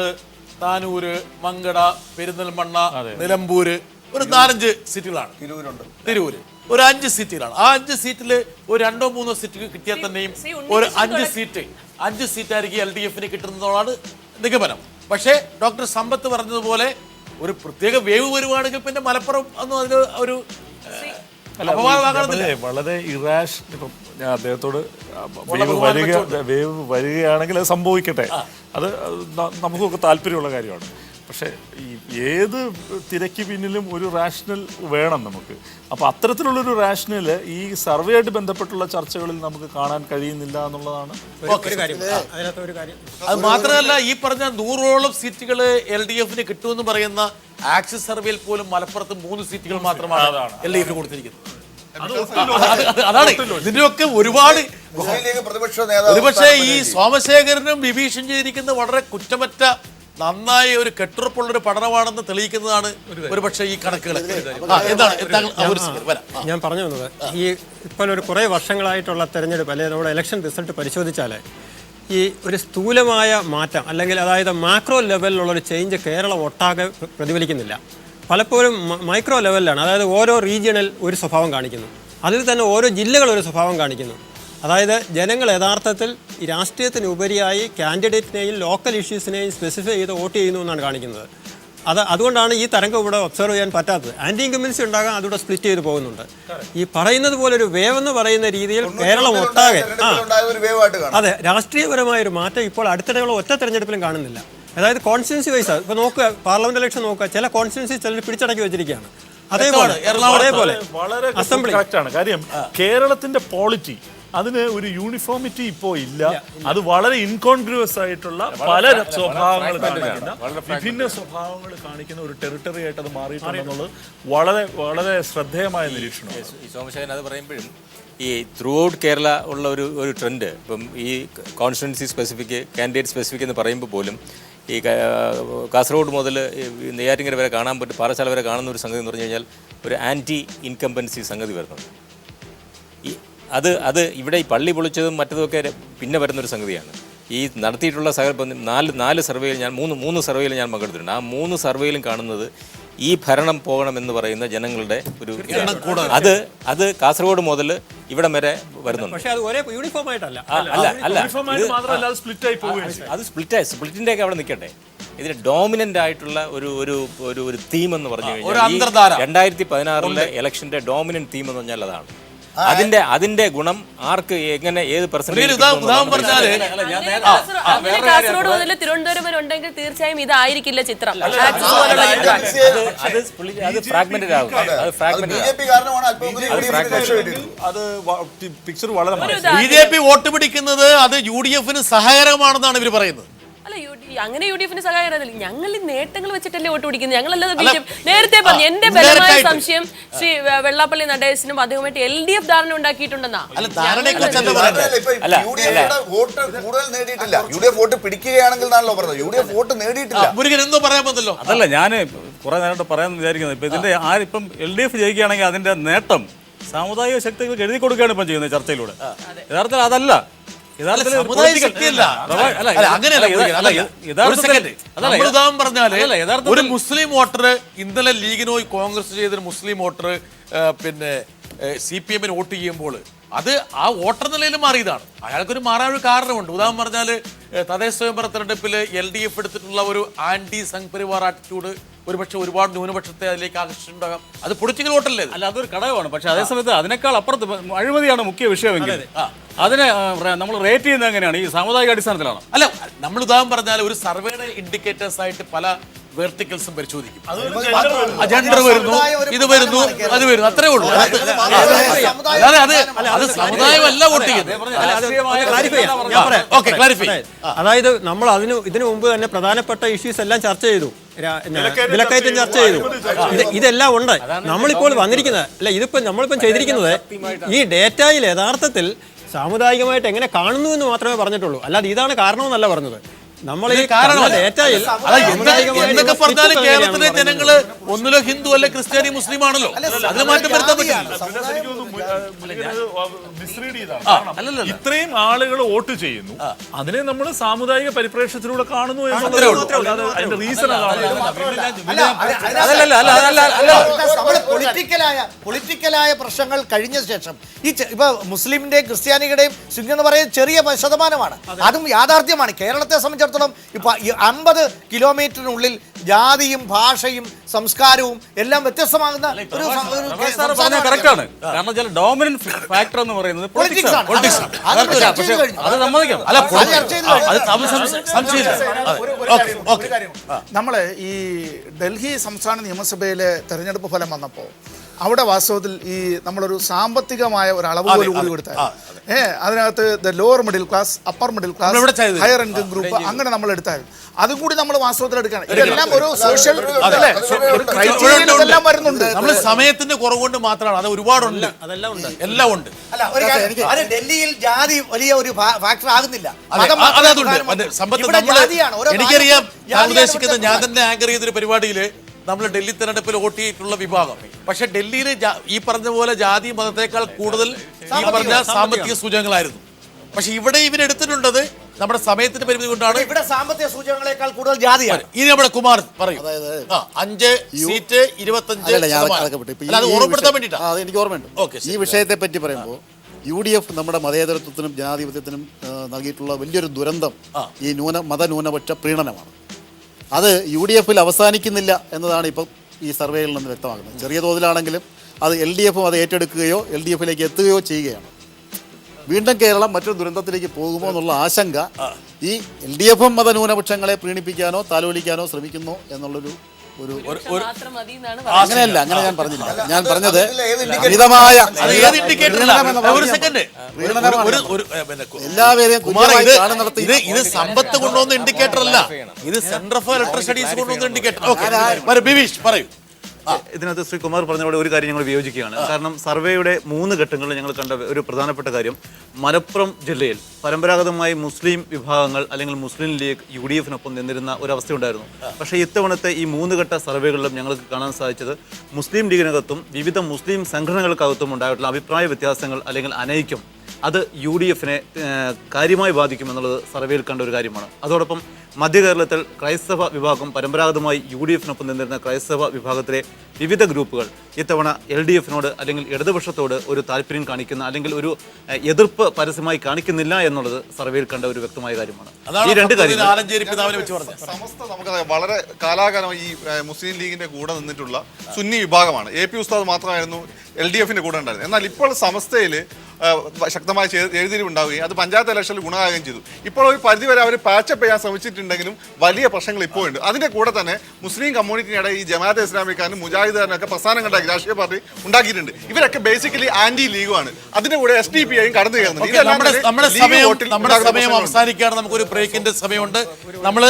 താനൂര്, മങ്കട, പെരിന്തൽമണ്ണ, നിലമ്പൂര്, ഒരു 4-5 സീറ്റുകളാണ്. തിരൂര് ഒരു 5 സീറ്റുകളാണ്. ആ 5 സീറ്റിൽ ഒരു 2-3 സീറ്റ് കിട്ടിയാൽ തന്നെയും ഒരു 5 സീറ്റായിരിക്കും LDF-ന് കിട്ടുന്നതാണ് നിഗമനം. പക്ഷേ ഡോക്ടർ സമ്പത്ത് പറഞ്ഞതുപോലെ ഒരു പ്രത്യേക വേവ് വരുവാണെങ്കിൽ പിന്നെ മലപ്പുറം ഒന്നും അതിന് ഒരു വളരെ ഇറാഷണൽ. ഇപ്പം ഞാൻ അദ്ദേഹത്തോട് വേവ് വരികയാണെങ്കിൽ അത് സംഭവിക്കട്ടെ, അത് നമുക്കൊക്കെ താല്പര്യമുള്ള കാര്യമാണ്. പക്ഷേ ഈ ഏത് തിരക്ക് പിന്നിലും ഒരു റാഷണൽ വേണം നമുക്ക്. അപ്പോൾ അത്തരത്തിലുള്ളൊരു റാഷണൽ ഈ സർവേ ആയിട്ട് ബന്ധപ്പെട്ടുള്ള ചർച്ചകളിൽ നമുക്ക് കാണാൻ കഴിയുന്നില്ല എന്നുള്ളതാണ്. അത് മാത്രമല്ല, ഈ പറഞ്ഞ 100ഓളം സീറ്റുകൾ LDF-ന് കിട്ടുമെന്ന് പറയുന്ന ആക്സിസ് സർവേയിൽ പോലും മലപ്പുറത്ത് 3 സീറ്റുകൾ മാത്രമാണ് LDF-ന് കൊടുത്തിരിക്കുന്നത്. അതാണ് ഇതിന്റെയൊക്കെ ഒരുപാട്. ഒരുപക്ഷെ ഈ സോമശേഖരനും വിഭീഷൺ ചെയ്തിരിക്കുന്ന വളരെ കുറ്റമറ്റ നന്നായി ഒരു കെട്ടുറപ്പുള്ളൊരു പഠനമാണെന്ന് തെളിയിക്കുന്നതാണ് ഒരുപക്ഷെ ഈ കണക്കുകൾ. ഞാൻ പറഞ്ഞു വന്നത്, ഈ ഇപ്പോൾ ഒരു കുറേ വർഷങ്ങളായിട്ടുള്ള തെരഞ്ഞെടുപ്പ് അല്ലെങ്കിൽ നമ്മുടെ ഇലക്ഷൻ റിസൾട്ട് പരിശോധിച്ചാൽ ഈ ഒരു സ്ഥൂലമായ മാറ്റം അല്ലെങ്കിൽ അതായത് മാക്രോ ലെവലിലുള്ളൊരു ചേഞ്ച് കേരളം ഒട്ടാകെ പ്രതിഫലിക്കുന്നില്ല. പലപ്പോഴും മൈക്രോ ലെവലിലാണ്. അതായത് ഓരോ റീജിയണൽ ഒരു സ്വഭാവം കാണിക്കുന്നു, അതിൽ തന്നെ ഓരോ ജില്ലകൾ ഒരു സ്വഭാവം കാണിക്കുന്നു. അതായത് ജനങ്ങൾ യഥാർത്ഥത്തിൽ ഈ രാഷ്ട്രീയത്തിനുപരിയായി കാൻഡിഡേറ്റിനെയും ലോക്കൽ ഇഷ്യൂസിനെയും സ്പെസിഫൈ ചെയ്ത് വോട്ട് ചെയ്യുന്നു എന്നാണ് കാണിക്കുന്നത്. അതുകൊണ്ടാണ് ഈ തരംഗം ഇവിടെ ഒബ്സർവ് ചെയ്യാൻ പറ്റാത്തത്. ആൻറ്റി ഇൻകംബൻസി ഉണ്ടാകാൻ അതിവിടെ സ്പ്ലിറ്റ് ചെയ്ത് പോകുന്നുണ്ട്. ഈ പറയുന്നത് പോലെ ഒരു വേവ് എന്ന് പറയുന്ന രീതിയിൽ കേരളം ഒട്ടാകെ അതെ രാഷ്ട്രീയപരമായൊരു മാറ്റം ഇപ്പോൾ അടുത്തിടെയുള്ള ഒറ്റ തെരഞ്ഞെടുപ്പിലും കാണുന്നില്ല. അതായത് കോൺസ്റ്റിറ്റ്യുവൻസി വൈസ് ഇപ്പോൾ നോക്കുക, പാർലമെന്റ് ഇലക്ഷൻ നോക്കുക, ചില കോൺസ്റ്റിറ്റ്യുവൻസി ചിലർ പിടിച്ചടക്കി വെച്ചിരിക്കുകയാണ്. അതേപോലെ വളരെ അസംബ്ലി കാര്യം കേരളത്തിന്റെ പോളിറ്റി അതിന് ഒരു യൂണിഫോമിറ്റി ഇപ്പോൾ ഇല്ല. അത് വളരെ ഇൻകോൺഗ്രുവസ് ആയിട്ടുള്ള പല സ്വഭാവങ്ങൾ കാണിക്കുന്ന, വിഭിന്ന സ്വഭാവങ്ങൾ കാണിക്കുന്ന ഒരു ടെറിട്ടറി ആയിട്ട് അത് മാറിയിട്ടുണ്ടെന്നുള്ളത് വളരെ വളരെ ശ്രദ്ധേയമായ നിരീക്ഷണം. ഈ സോമശേഖരൻ അത് പറയുമ്പോഴും ഈ ത്രൂ ഔട്ട് കേരള ഉള്ള ഒരു ട്രെൻഡ്, ഇപ്പം ഈ കോൺസ്റ്റിറ്റ്യുവൻസി സ്പെസിഫിക്, കാൻഡിഡേറ്റ് സ്പെസിഫിക് എന്ന് പറയുമ്പോൾ പോലും ഈ കാസർഗോഡ് മുതൽ നെയ്യാറ്റിങ്കര വരെ കാണാൻ പറ്റും, പാറശാല വരെ കാണുന്ന ഒരു സംഗതി എന്ന് പറഞ്ഞു കഴിഞ്ഞാൽ ഒരു ആൻറ്റി ഇൻകംബൻസി സംഗതി വരുന്നുണ്ട്. ഈ അത് ഇവിടെ ഈ പള്ളി പൊളിച്ചതും മറ്റതുമൊക്കെ പിന്നെ വരുന്നൊരു സംഗതിയാണ്. ഈ നടത്തിയിട്ടുള്ള നാല് സർവേയിൽ ഞാൻ മൂന്ന് സർവേയിൽ ഞാൻ പങ്കെടുത്തിട്ടുണ്ട്. ആ 3 സർവേയിലും കാണുന്നത് ഈ ഭരണം പോകണമെന്ന് പറയുന്ന ജനങ്ങളുടെ ഒരു അത് കാസർഗോഡ് മുതൽ ഇവിടെ വരെ വരുന്നുണ്ട്. പക്ഷേ അത് ഒരേ യൂണിഫോം ആയിട്ടല്ല. അത് സ്പ്ലിറ്റിന്റെ ഒക്കെ അവിടെ നിൽക്കട്ടെ. ഇതിന് ഡോമിനന്റ് ആയിട്ടുള്ള ഒരു തീം എന്ന് പറഞ്ഞു കഴിഞ്ഞാൽ 2016 ഇലക്ഷന്റെ ഡോമിനന്റ് തീം എന്ന് പറഞ്ഞാൽ അതാണ്. അതിന്റെ ഗുണം ആർക്ക് എങ്ങനെ ഏത് പെർസെന്റേജ് കാസർഗോഡ് മുതൽ തിരുവനന്തപുരം വരെ ഉണ്ടെങ്കിൽ തീർച്ചയായും ഇതായിരിക്കില്ല ചിത്രം. BJP വോട്ട് പിടിക്കുന്നത് അത് UDF സഹായകരമാണെന്നാണ് ഇവർ പറയുന്നത്. അല്ല, അങ്ങനെ UDF സഹായകരമല്ല. ഞങ്ങൾ ഈ നേട്ടങ്ങൾ വെച്ചിട്ടല്ലേ വോട്ട് പിടിക്കുന്നത്. ഞങ്ങളല്ലാതെ BJP നേരത്തെ പറഞ്ഞു. എന്റെ ബലമായ സംശയം ശ്രീ വെള്ളാപ്പള്ളി നടേശനും അദ്ദേഹമായിട്ട് LDF ധാരണ ഉണ്ടാക്കിയിട്ടുണ്ടെന്നാ. വോട്ട് പിടിക്കുകയാണെങ്കിൽ UDF വോട്ട് നേടിയിട്ടില്ല. അതല്ല ഞാൻ കുറെ നേരത്തെ പറയാൻ വിചാരിക്കുന്നത്. ഇപ്പൊ ഇതിന്റെ ഇപ്പം LDF ജയിക്കുകയാണെങ്കിൽ അതിന്റെ നേട്ടം സാമുദായിക ശക്തികൾക്ക് എഴുതി കൊടുക്കുകയാണ് ഇപ്പം ചെയ്യുന്നത് ചർച്ചയിലൂടെ. യഥാർത്ഥത്തിൽ അതല്ല. ഒരു മുസ്ലിം വോട്ടർ ഇന്നലെ ലീഗിനോ കോൺഗ്രസ് ചെയ്തൊരു മുസ്ലിം വോട്ടർ പിന്നെ CPM വോട്ട് ചെയ്യുമ്പോൾ അത് ആ വോട്ടർ നിലയിൽ മാറിയതാണ്. അയാൾക്കൊരു മാറാനൊരു കാരണമുണ്ട്. ഉദാഹരണം പറഞ്ഞാൽ തദ്ദേശ സ്വയംഭരണ തെരഞ്ഞെടുപ്പിൽ LDF എടുത്തിട്ടുള്ള ഒരു ആന്റി സംഘ് പരിവാർ ആറ്റിറ്റ്യൂഡ് ഒരുപക്ഷെ ഒരുപാട് ന്യൂനപക്ഷത്തെ അതിലേക്ക് ആകർഷിച്ചിട്ടുണ്ടാകാം. അത് പൊളിറ്റിക്കൽ വോട്ടല്ലേ? അല്ല, അതൊരു ഘടകമാണ്. പക്ഷെ അതേസമയത്ത് അതിനേക്കാൾ അപ്പുറത്ത് അഴിമതിയാണ് മുഖ്യ വിഷയമെങ്കിൽ അതിനെ നമ്മൾ റേറ്റ് ചെയ്യുന്നത് എങ്ങനെയാണ്? ഈ സാമുദായിക അടിസ്ഥാനത്തിലാണ്. അല്ല, നമ്മൾ ഉദാഹരണം പറഞ്ഞാൽ ഒരു സർവേയുടെ ഇൻഡിക്കേറ്റേഴ്സ് ആയിട്ട് പല വെർട്ടിക്കൽസും പരിശോധിക്കും. ജെൻഡർ വരുന്നു, ഇത് വരുന്നു, അത് വരുന്നു, അത്രേ ഉള്ളൂ. അത് സമുദായമല്ല വോട്ട് ചെയ്യുന്നത്. അതായത് നമ്മൾ ഇതിനു മുമ്പ് തന്നെ പ്രധാനപ്പെട്ട ഇഷ്യൂസ് എല്ലാം ചർച്ച ചെയ്തു. വിലക്കയറ്റം ചർച്ച ചെയ്തു. ഇതെല്ലാം ഉണ്ട്. നമ്മളിപ്പോൾ വന്നിരിക്കുന്നത് നമ്മളിപ്പം ചെയ്തിരിക്കുന്നത് ഈ ഡേറ്റയിൽ യഥാർത്ഥത്തിൽ സാമുദായികമായിട്ട് എങ്ങനെ കാണുന്നു എന്ന് മാത്രമേ പറഞ്ഞിട്ടുള്ളൂ. അല്ലാതെ ഇതാണ് കാരണമെന്നല്ല പറഞ്ഞത്. നമ്മൾ ഈ ഡേറ്റയിൽ എന്തൊക്കെ പറഞ്ഞാലും കേരളത്തിലെ ജനങ്ങള് ഒന്നിലോ ഹിന്ദു അല്ലെ ക്രിസ്ത്യാനി മുസ്ലിം ആണല്ലോ. അതിന് മാറ്റം വരുത്താൻ പറ്റില്ല. ഇത്രയും ആളുകൾ വോട്ട് ചെയ്യുന്നു, അതിനെ നമ്മൾ സാമുദായിക പരിപ്രേക്ഷ്യത്തിലൂടെ കാണുന്നു എന്നുള്ളതേ ഉള്ളൂ. അതിന്റെ റീസൺ പൊളിറ്റിക്കലായ പ്രശ്നങ്ങൾ കഴിഞ്ഞ ശേഷം ഇപ്പൊ മുസ്ലിമിന്റെയും ക്രിസ്ത്യാനികളുടെയും സിംഗ് എന്ന് പറയുന്നത് ചെറിയ ശതമാനമാണ്. അതും യാഥാർത്ഥ്യമാണ്. കേരളത്തെ സംബന്ധിച്ചിടത്തോളം ഇപ്പൊ 50 കിലോമീറ്ററിനുള്ളിൽ ജാതിയും ഭാഷയും സംസ്കാരവും എല്ലാം വ്യത്യസ്തമാകുന്ന കറക്റ്റാണ്. കാരണം ചില ഡോമിനന്റ് ഫാക്ടർ എന്ന് പറയുന്നത് പൊളിറ്റിക്സ് ആണ്. നമ്മള് ഈ ഡൽഹി സംസ്ഥാന നിയമസഭയിലെ തെരഞ്ഞെടുപ്പ് ഫലം വന്നപ്പോൾ അവിടെ വാസ്തവത്തിൽ ഈ നമ്മളൊരു സാമ്പത്തികമായ ഒരു അളവ് പോലും കൂടി കൊടുത്താൽ അതിനകത്ത് lower middle class, upper middle class, higher income group അങ്ങനെ നമ്മൾ എടുത്തായിരുന്നു. അതും കൂടി നമ്മൾ വാസ്തവത്തിൽ എടുക്കണം. ഇതെല്ലാം ഒരു സോഷ്യൽ എല്ലാം വരുന്നുണ്ട്. നമ്മൾ സമയത്തിന്റെ കുറവുകൊണ്ട് മാത്രമാണ്. അത് ഒരുപാടുണ്ട്, എല്ലാം ഉണ്ട്. ഡൽഹിയിൽ ജാതി വലിയ ഒരു ഫാക്ടർ ആകുന്നില്ല. എനിക്കറിയാം, ഞാൻ ഉദ്ദേശിക്കുന്നത് ഞാൻ തന്നെ ആങ്കർ ചെയ്തൊരു പരിപാടിയില് നമ്മൾ ഡൽഹി തെരഞ്ഞെടുപ്പിൽ വോട്ട് ചെയ്തിട്ടുള്ള വിഭാഗം. പക്ഷെ ഡൽഹിയിൽ ഈ പറഞ്ഞ പോലെ ജാതി മതത്തെക്കാൾ കൂടുതൽ ഈ പറഞ്ഞ സാമ്പത്തിക സൂചകങ്ങളായിരുന്നു. പക്ഷെ ഇവിടെ ഇവരെടുത്തിട്ടുണ്ടത് നമ്മുടെ സമയത്തിന്റെ പരിമിതി കൊണ്ടാണ്. ഇവിടെ സാമ്പത്തിക സൂചകങ്ങളെക്കാൾ കൂടുതൽ ജാതിയാണ്. ഇനി നമ്മുടെ കുമാർ പറയും 5 സീറ്റ് 25%. ഓർമ്മപ്പെടുത്താൻ വേണ്ടിയിട്ടാണ്. എനിക്ക് ഓർമ്മയുണ്ട്. ഈ വിഷയത്തെ പറ്റി പറയുമ്പോൾ UDF നമ്മുടെ മതേതരത്വത്തിനും ജനാധിപത്യത്തിനും നൽകിയിട്ടുള്ള വലിയൊരു ദുരന്തം ഈ മതന്യൂനപക്ഷ പ്രീണനമാണ്. അത് UDF അവസാനിക്കുന്നില്ല എന്നതാണ് ഇപ്പം ഈ സർവേകളിൽ നിന്ന് വ്യക്തമാകുന്നത്. ചെറിയ തോതിലാണെങ്കിലും അത് LDF അത് ഏറ്റെടുക്കുകയോ LDF എത്തുകയോ ചെയ്യുകയാണ്. വീണ്ടും കേരളം മറ്റൊരു ദുരന്തത്തിലേക്ക് പോകുമോ എന്നുള്ള ആശങ്ക ഈ LDF മതന്യൂനപക്ഷങ്ങളെ പ്രീണിപ്പിക്കാനോ താലോലിക്കാനോ ശ്രമിക്കുന്നു എന്നുള്ളൊരു മാത്രം മതി എന്നാണ് അങ്ങനെയല്ല, അങ്ങനെ ഞാൻ പറഞ്ഞില്ല. ഞാൻ പറഞ്ഞത് ഏത് indicator- മിതമായ അത് ഏത് ഇൻഡിക്കേറ്ററില്ല? ഒരു സെക്കൻഡ്, എല്ലാവരെയും കുമാർ, തുല്യമായി കാണുന്നിടത്ത് ഇത് സമ്പത്ത് കൊണ്ടുവന്ന ഇൻഡിക്കേറ്റർ അല്ല, ഇത് സെന്റർ ഫോർ ഇലക്ട്രിക് സ്റ്റഡീസ് കൊണ്ടുവന്ന ഇൻഡിക്കേറ്റർ. ഓക്കെ, ബിബീഷ് പറയൂ. ഇതിനകത്ത് ശ്രീ കുമാർ പറഞ്ഞതോടെ ഒരു കാര്യം ഞങ്ങൾ വിയോജിക്കുകയാണ്. കാരണം സർവേയുടെ 3 ഘട്ടങ്ങളിൽ ഞങ്ങൾ കണ്ട ഒരു പ്രധാനപ്പെട്ട കാര്യം, മലപ്പുറം ജില്ലയിൽ പരമ്പരാഗതമായി മുസ്ലിം വിഭാഗങ്ങൾ അല്ലെങ്കിൽ മുസ്ലിം ലീഗ് UDF-നൊപ്പം നിന്നിരുന്ന ഒരവസ്ഥയുണ്ടായിരുന്നു. പക്ഷേ ഇത്തവണത്തെ ഈ 3 ഘട്ട സർവേകളിലും ഞങ്ങൾക്ക് കാണാൻ സാധിച്ചത് മുസ്ലിം ലീഗിനകത്തും വിവിധ മുസ്ലിം സംഘടനകൾക്കകത്തും ഉണ്ടായിട്ടുള്ള അഭിപ്രായ വ്യത്യാസങ്ങൾ അല്ലെങ്കിൽ അനൈക്യം അത് UDF-നെ കാര്യമായി ബാധിക്കുമെന്നുള്ളത് സർവേയിൽ കണ്ട ഒരു കാര്യമാണ്. അതോടൊപ്പം മധ്യ കേരളത്തിൽ ക്രൈസ്തവ വിഭാഗം പരമ്പരാഗതമായി UDF-നൊപ്പം നിന്നിരുന്ന ക്രൈസ്തവ വിഭാഗത്തിലെ വിവിധ ഗ്രൂപ്പുകൾ ഇത്തവണ LDF-നോട് അല്ലെങ്കിൽ ഇടതുപക്ഷത്തോട് ഒരു താല്പര്യം കാണിക്കുന്ന അല്ലെങ്കിൽ ഒരു എതിർപ്പ് പരസ്യമായി കാണിക്കുന്നില്ല എന്നുള്ളത് സർവേയിൽ കണ്ട ഒരു വ്യക്തമായ കാര്യമാണ്. ഈ 2 കാര്യങ്ങൾ സമസ്ത നമുക്കറിയാം വളരെ കാലാകാലമായി ഈ മുസ്ലിം ലീഗിന്റെ കൂടെ നിന്നിട്ടുള്ള സുന്നി വിഭാഗമാണ്. AP ഉസ്താദ് മാത്രമായിരുന്നു LDF-ന്റെ കൂടെ ഉണ്ടായിരുന്നത്. എന്നാൽ ഇപ്പോൾ സമസ്തയിൽ ശക്തമായ എഴുതിരിവുണ്ടാവുകയും അത് പഞ്ചായത്ത് ഇലക്ഷനിൽ ഗുണമാകുകയും ചെയ്തു. ഇപ്പോൾ ഒരു പരിധിവരെ അവർ പാച്ചപ്പ് ചെയ്യാൻ ശ്രമിച്ചിട്ടുണ്ടെങ്കിലും വലിയ പ്രശ്നങ്ങൾ ഇപ്പോൾ ഉണ്ട്. അതിന്റെ കൂടെ തന്നെ മുസ്ലിം കമ്മ്യൂണിറ്റിയുടെ ഈ ജമാഅത്തെ ഇസ്ലാമിക്കാരനും മുജാഹിദാരനൊക്കെ പ്രസ്ഥാനങ്ങളുണ്ടാക്കി രാഷ്ട്രീയ പാർട്ടി ഉണ്ടാക്കിയിട്ടുണ്ട്. ഇവരൊക്കെ ബേസിക്കലി ആന്റി ലീഗുമാണ്. അതിന്റെ കൂടെ SDPIയും കടന്നു കയറുന്നുണ്ട്. നമ്മുടെ സമയം അവസാനിക്കുകയാണ്. നമുക്കൊരു ബ്രേക്കിന്റെ സമയമുണ്ട്. നമ്മള്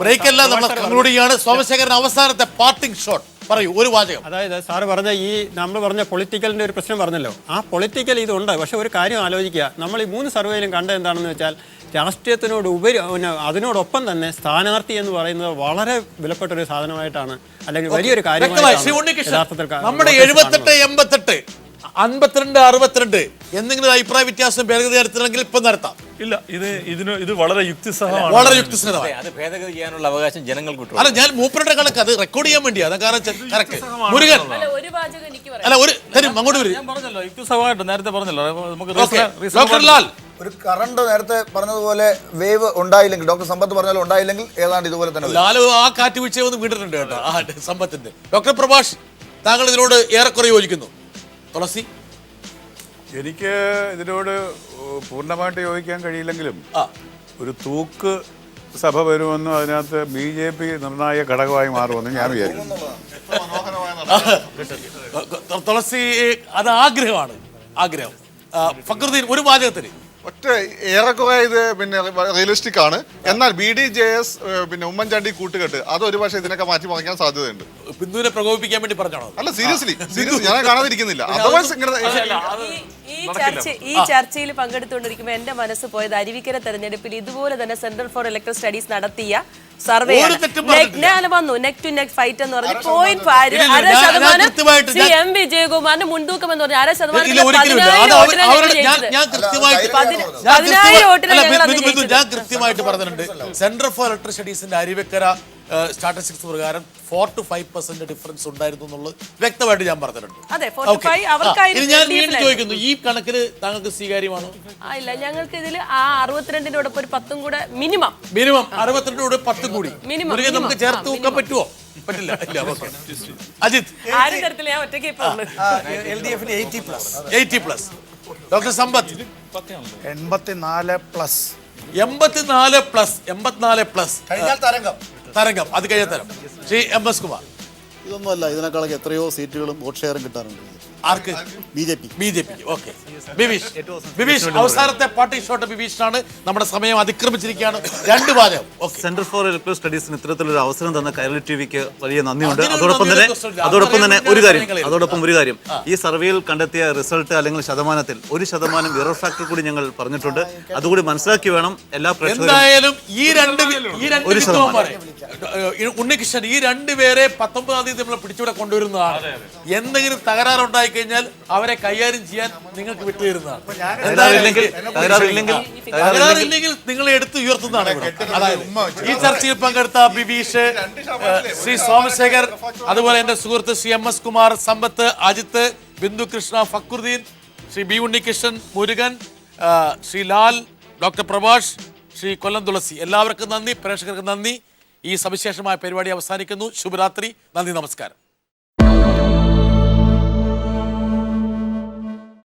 ബ്രേക്ക് അല്ല, നമ്മൾ കൺക്ലൂഡ് ചെയ്യാണ്. സോമശേഖരൻ, അവസാനത്തെ പാർട്ടിംഗ് ഷോട്ട് പറയൂ, ഒരു വാചകം. അതായത് സാറ് പറഞ്ഞ നമ്മൾ പറഞ്ഞ പൊളിറ്റിക്കലിന്റെ ഒരു പ്രശ്നം പറഞ്ഞല്ലോ, ആ പൊളിറ്റിക്കൽ ഇതുണ്ട്. പക്ഷെ ഒരു കാര്യം ആലോചിക്കുക, നമ്മൾ ഈ 3 സർവേയിലും കണ്ടത് എന്താണെന്ന് വെച്ചാൽ രാഷ്ട്രീയത്തിനോട് അതിനോടൊപ്പം തന്നെ സ്ഥാനാർത്ഥി എന്ന് പറയുന്നത് വളരെ വിലപ്പെട്ട ഒരു സാധനമായിട്ടാണ് അല്ലെങ്കിൽ വലിയൊരു കാര്യമായിട്ടാണ് നമ്മുടെ 78, 88, 52, 62 എന്തെങ്കിലും അഭിപ്രായ വ്യത്യാസം ഭേദഗതി നടത്തണമെങ്കിൽ ഇപ്പൊ നടത്താം. ഇല്ല, ഇത് വളരെ യുക്തിസഹമാണ്. വളരെ യുക്തിസഹമാണ്. അത് ഭേദഗതി ചെയ്യാനുള്ള അവകാശം ജനങ്ങൾക്ക് കിട്ടും. അല്ല, ഞാൻ മൂപ്പരുടെ കണക്ക് അത് റെക്കോർഡ് ചെയ്യാൻ വേണ്ടിയാ. മുരുകൻ ഒരു വാചകം എനിക്ക് പറയാം. അല്ല, ഒരു തരും അങ്ങോട്ട് വരും. ഞാൻ പറഞ്ഞല്ലോ, യുക്തിസഹമായിട്ട് നേരത്തെ പറഞ്ഞല്ലോ. നമുക്ക് ഡോക്ടർ ലാൽ, ഒരു കറണ്ട് നേരത്തെ പറഞ്ഞതുപോലെ വേവ് ഉണ്ടായില്ലെങ്കിൽ, ഡോക്ടർ സമ്പത്ത് പറഞ്ഞാലും ഉണ്ടായില്ലെങ്കിൽ ഏതാണ്ട് ഇതുപോലെ തന്നെ ലാലു ആ കാറ്റ് വീഴ്ചയൊന്നും വീണിട്ടുണ്ട് കേട്ടോ, ആ സമ്പത്തിന്റെ. ഡോക്ടർ പ്രഭാഷ്, താങ്കൾ ഇതിനോട് ഏറെക്കുറെ യോജിക്കുന്നു. തുളസി, എനിക്ക് ഇതിനോട് പൂർണ്ണമായിട്ട് യോജിക്കാൻ കഴിയില്ലെങ്കിലും ഒരു തൂക്ക് സഭ വരുമെന്നും അതിനകത്ത് BJP നിർണായക ഘടകമായി മാറുമെന്ന് ഞാൻ വിചാരിക്കുന്നു. തുളസി, അത് ആഗ്രഹമാണ്, ആഗ്രഹം. ഫക്രുദ്ദീൻ, ഒരു വാചകത്തിന്. ഒറ്റ ഏറെക്കുറെ ഇത് പിന്നെ റിയലിസ്റ്റിക് ആണ്. എന്നാൽ BDJS പിന്നെ ഉമ്മൻചാണ്ടി കൂട്ടുകെട്ട് അത് ഒരു പക്ഷേ ഇതിനൊക്കെ മാറ്റി മറിക്കാൻ സാധ്യതയുണ്ട്. ബിന്ദുവിനെ പ്രകോപിപ്പിക്കാൻ വേണ്ടി പറഞ്ഞാണോ? അല്ല, സീരിയസ്ലി ഞാൻ കാണാതിരിക്കുന്നില്ല. അതർവൈസ് ഈ ചർച്ചയിൽ പങ്കെടുത്തുകൊണ്ടിരിക്കുമ്പോൾ എന്റെ മനസ്സ് പോയത് അരുവിക്കര തെരഞ്ഞെടുപ്പിൽ ഇതുപോലെ തന്നെ സെന്റർ ഫോർ ഇലക്ട്രൽ സ്റ്റഡീസ് നടത്തിയ സർവേ വന്നു. നെക്ക് ടു നെക്ക് ഫൈറ്റ് എന്ന് പറഞ്ഞ് 0.5% ശ്രീ M. വിജയകുമാറിന്റെ മുൻതൂക്കം എന്ന് പറഞ്ഞാൽ 10,000 ഞാൻ കൃത്യമായിട്ട് പറഞ്ഞിട്ടുണ്ട്. സെന്റർ ഫോർ ഇലക്ട്രിക് സ്റ്റഡീസിന്റെ അരുവിക്കര സ്റ്റാറ്റിസ്റ്റിക്സ് പ്രകാരം 4 to 5% ഡിഫറൻസ് ഉണ്ടായിരുന്നു എന്നുള്ളത് വ്യക്തമായിട്ട് ഞാൻ പറഞ്ഞിട്ടുണ്ട്. ഇനി ഞാൻ വീണ്ടും ചോദിക്കുന്നു, ഈ കണക്കിന് താങ്കൾക്ക് സ്വീകാര്യമാണോ? ഇല്ല, ഞങ്ങൾക്ക് ഇതിൽ ആ 62-നോടൊപ്പം ഒരു 10 കൂടെ മിനിമം 62 10 കൂടി നമുക്ക് ചേർത്ത് നോക്കാൻ പറ്റുമോ? പറ്റില്ല. അജിത്, ആരും തരത്തില്ല, ഞാൻ ഒറ്റയ്ക്ക് LDF-ന് 80+. ഡോക്ടർ സമ്പത്ത് 84+. 84+. കഴിഞ്ഞാൽ തരംഗം, അത് കഴിഞ്ഞ തരം. ശ്രീ MS കുമാർ, ഇതൊന്നുമല്ല, ഇതിനേക്കാളൊക്കെ എത്രയോ സീറ്റുകളും വോട്ട് ഷെയറും കിട്ടാറുണ്ട്. ആർക്ക്? BJP. ഓക്കെ, ബിബീഷ്, അവസാനത്തെ പാർട്ടി ഷോട്ട് ബിബീഷാണ്. നമ്മുടെ സമയം അതിക്രമിച്ചിരിക്കുകയാണ്. 2 വാചകം. സെന്റർ ഫോർ ഇലക്ട്രിക് സ്റ്റഡീസിന് ഇത്തരത്തിലൊരു അവസരം തന്ന കൈരളി TVക്ക് വലിയ നന്ദിയുണ്ട്. അതോടൊപ്പം തന്നെ ഒരു കാര്യം, ഈ സർവേയിൽ കണ്ടെത്തിയ റിസൾട്ട് അല്ലെങ്കിൽ ശതമാനത്തിൽ 1% എറർ ഫാക്ടർ കൂടി ഞങ്ങൾ പറഞ്ഞിട്ടുണ്ട്. അതുകൂടി മനസ്സിലാക്കി വേണം എല്ലാ പ്രേക്ഷകരും. എന്തായാലും ഈ രണ്ട് ഉണ്ണികൃഷ്ണൻ, ഈ 2 പേരെ 19-ാം തീയതി നമ്മൾ പിടിച്ചുകൂടെ കൊണ്ടുവരുന്നതാണ്. എന്തെങ്കിലും തകരാറുണ്ടായി കഴിഞ്ഞാൽ അവരെ കൈകാര്യം ചെയ്യാൻ നിങ്ങൾക്ക് വിട്ടുതരുന്നതാണ്. തകരാറില്ലെങ്കിൽ നിങ്ങൾ എടുത്ത് ഉയർത്തുന്നതാണ്. അതായത് ഈ ചർച്ചയിൽ പങ്കെടുത്ത ബിബീഷ്, ശ്രീ സോമശേഖർ, അതുപോലെ എന്റെ സുഹൃത്ത് ശ്രീ MS കുമാർ, സമ്പത്ത്, അജിത്ത്, ബിന്ദു കൃഷ്ണ, ഫക്രുദ്ദീൻ, ശ്രീ B. ഉണ്ണികൃഷ്ണൻ, മുരുകൻ, ശ്രീ ലാൽ, ഡോക്ടർ പ്രഭാഷ്, ശ്രീ കൊല്ലം തുളസി, എല്ലാവർക്കും നന്ദി. പ്രേക്ഷകർക്ക് നന്ദി. ഈ സവിശേഷമായ പരിപാടി അവസാനിക്കുന്നു. ശുഭരാത്രി. നന്ദി, നമസ്കാരം.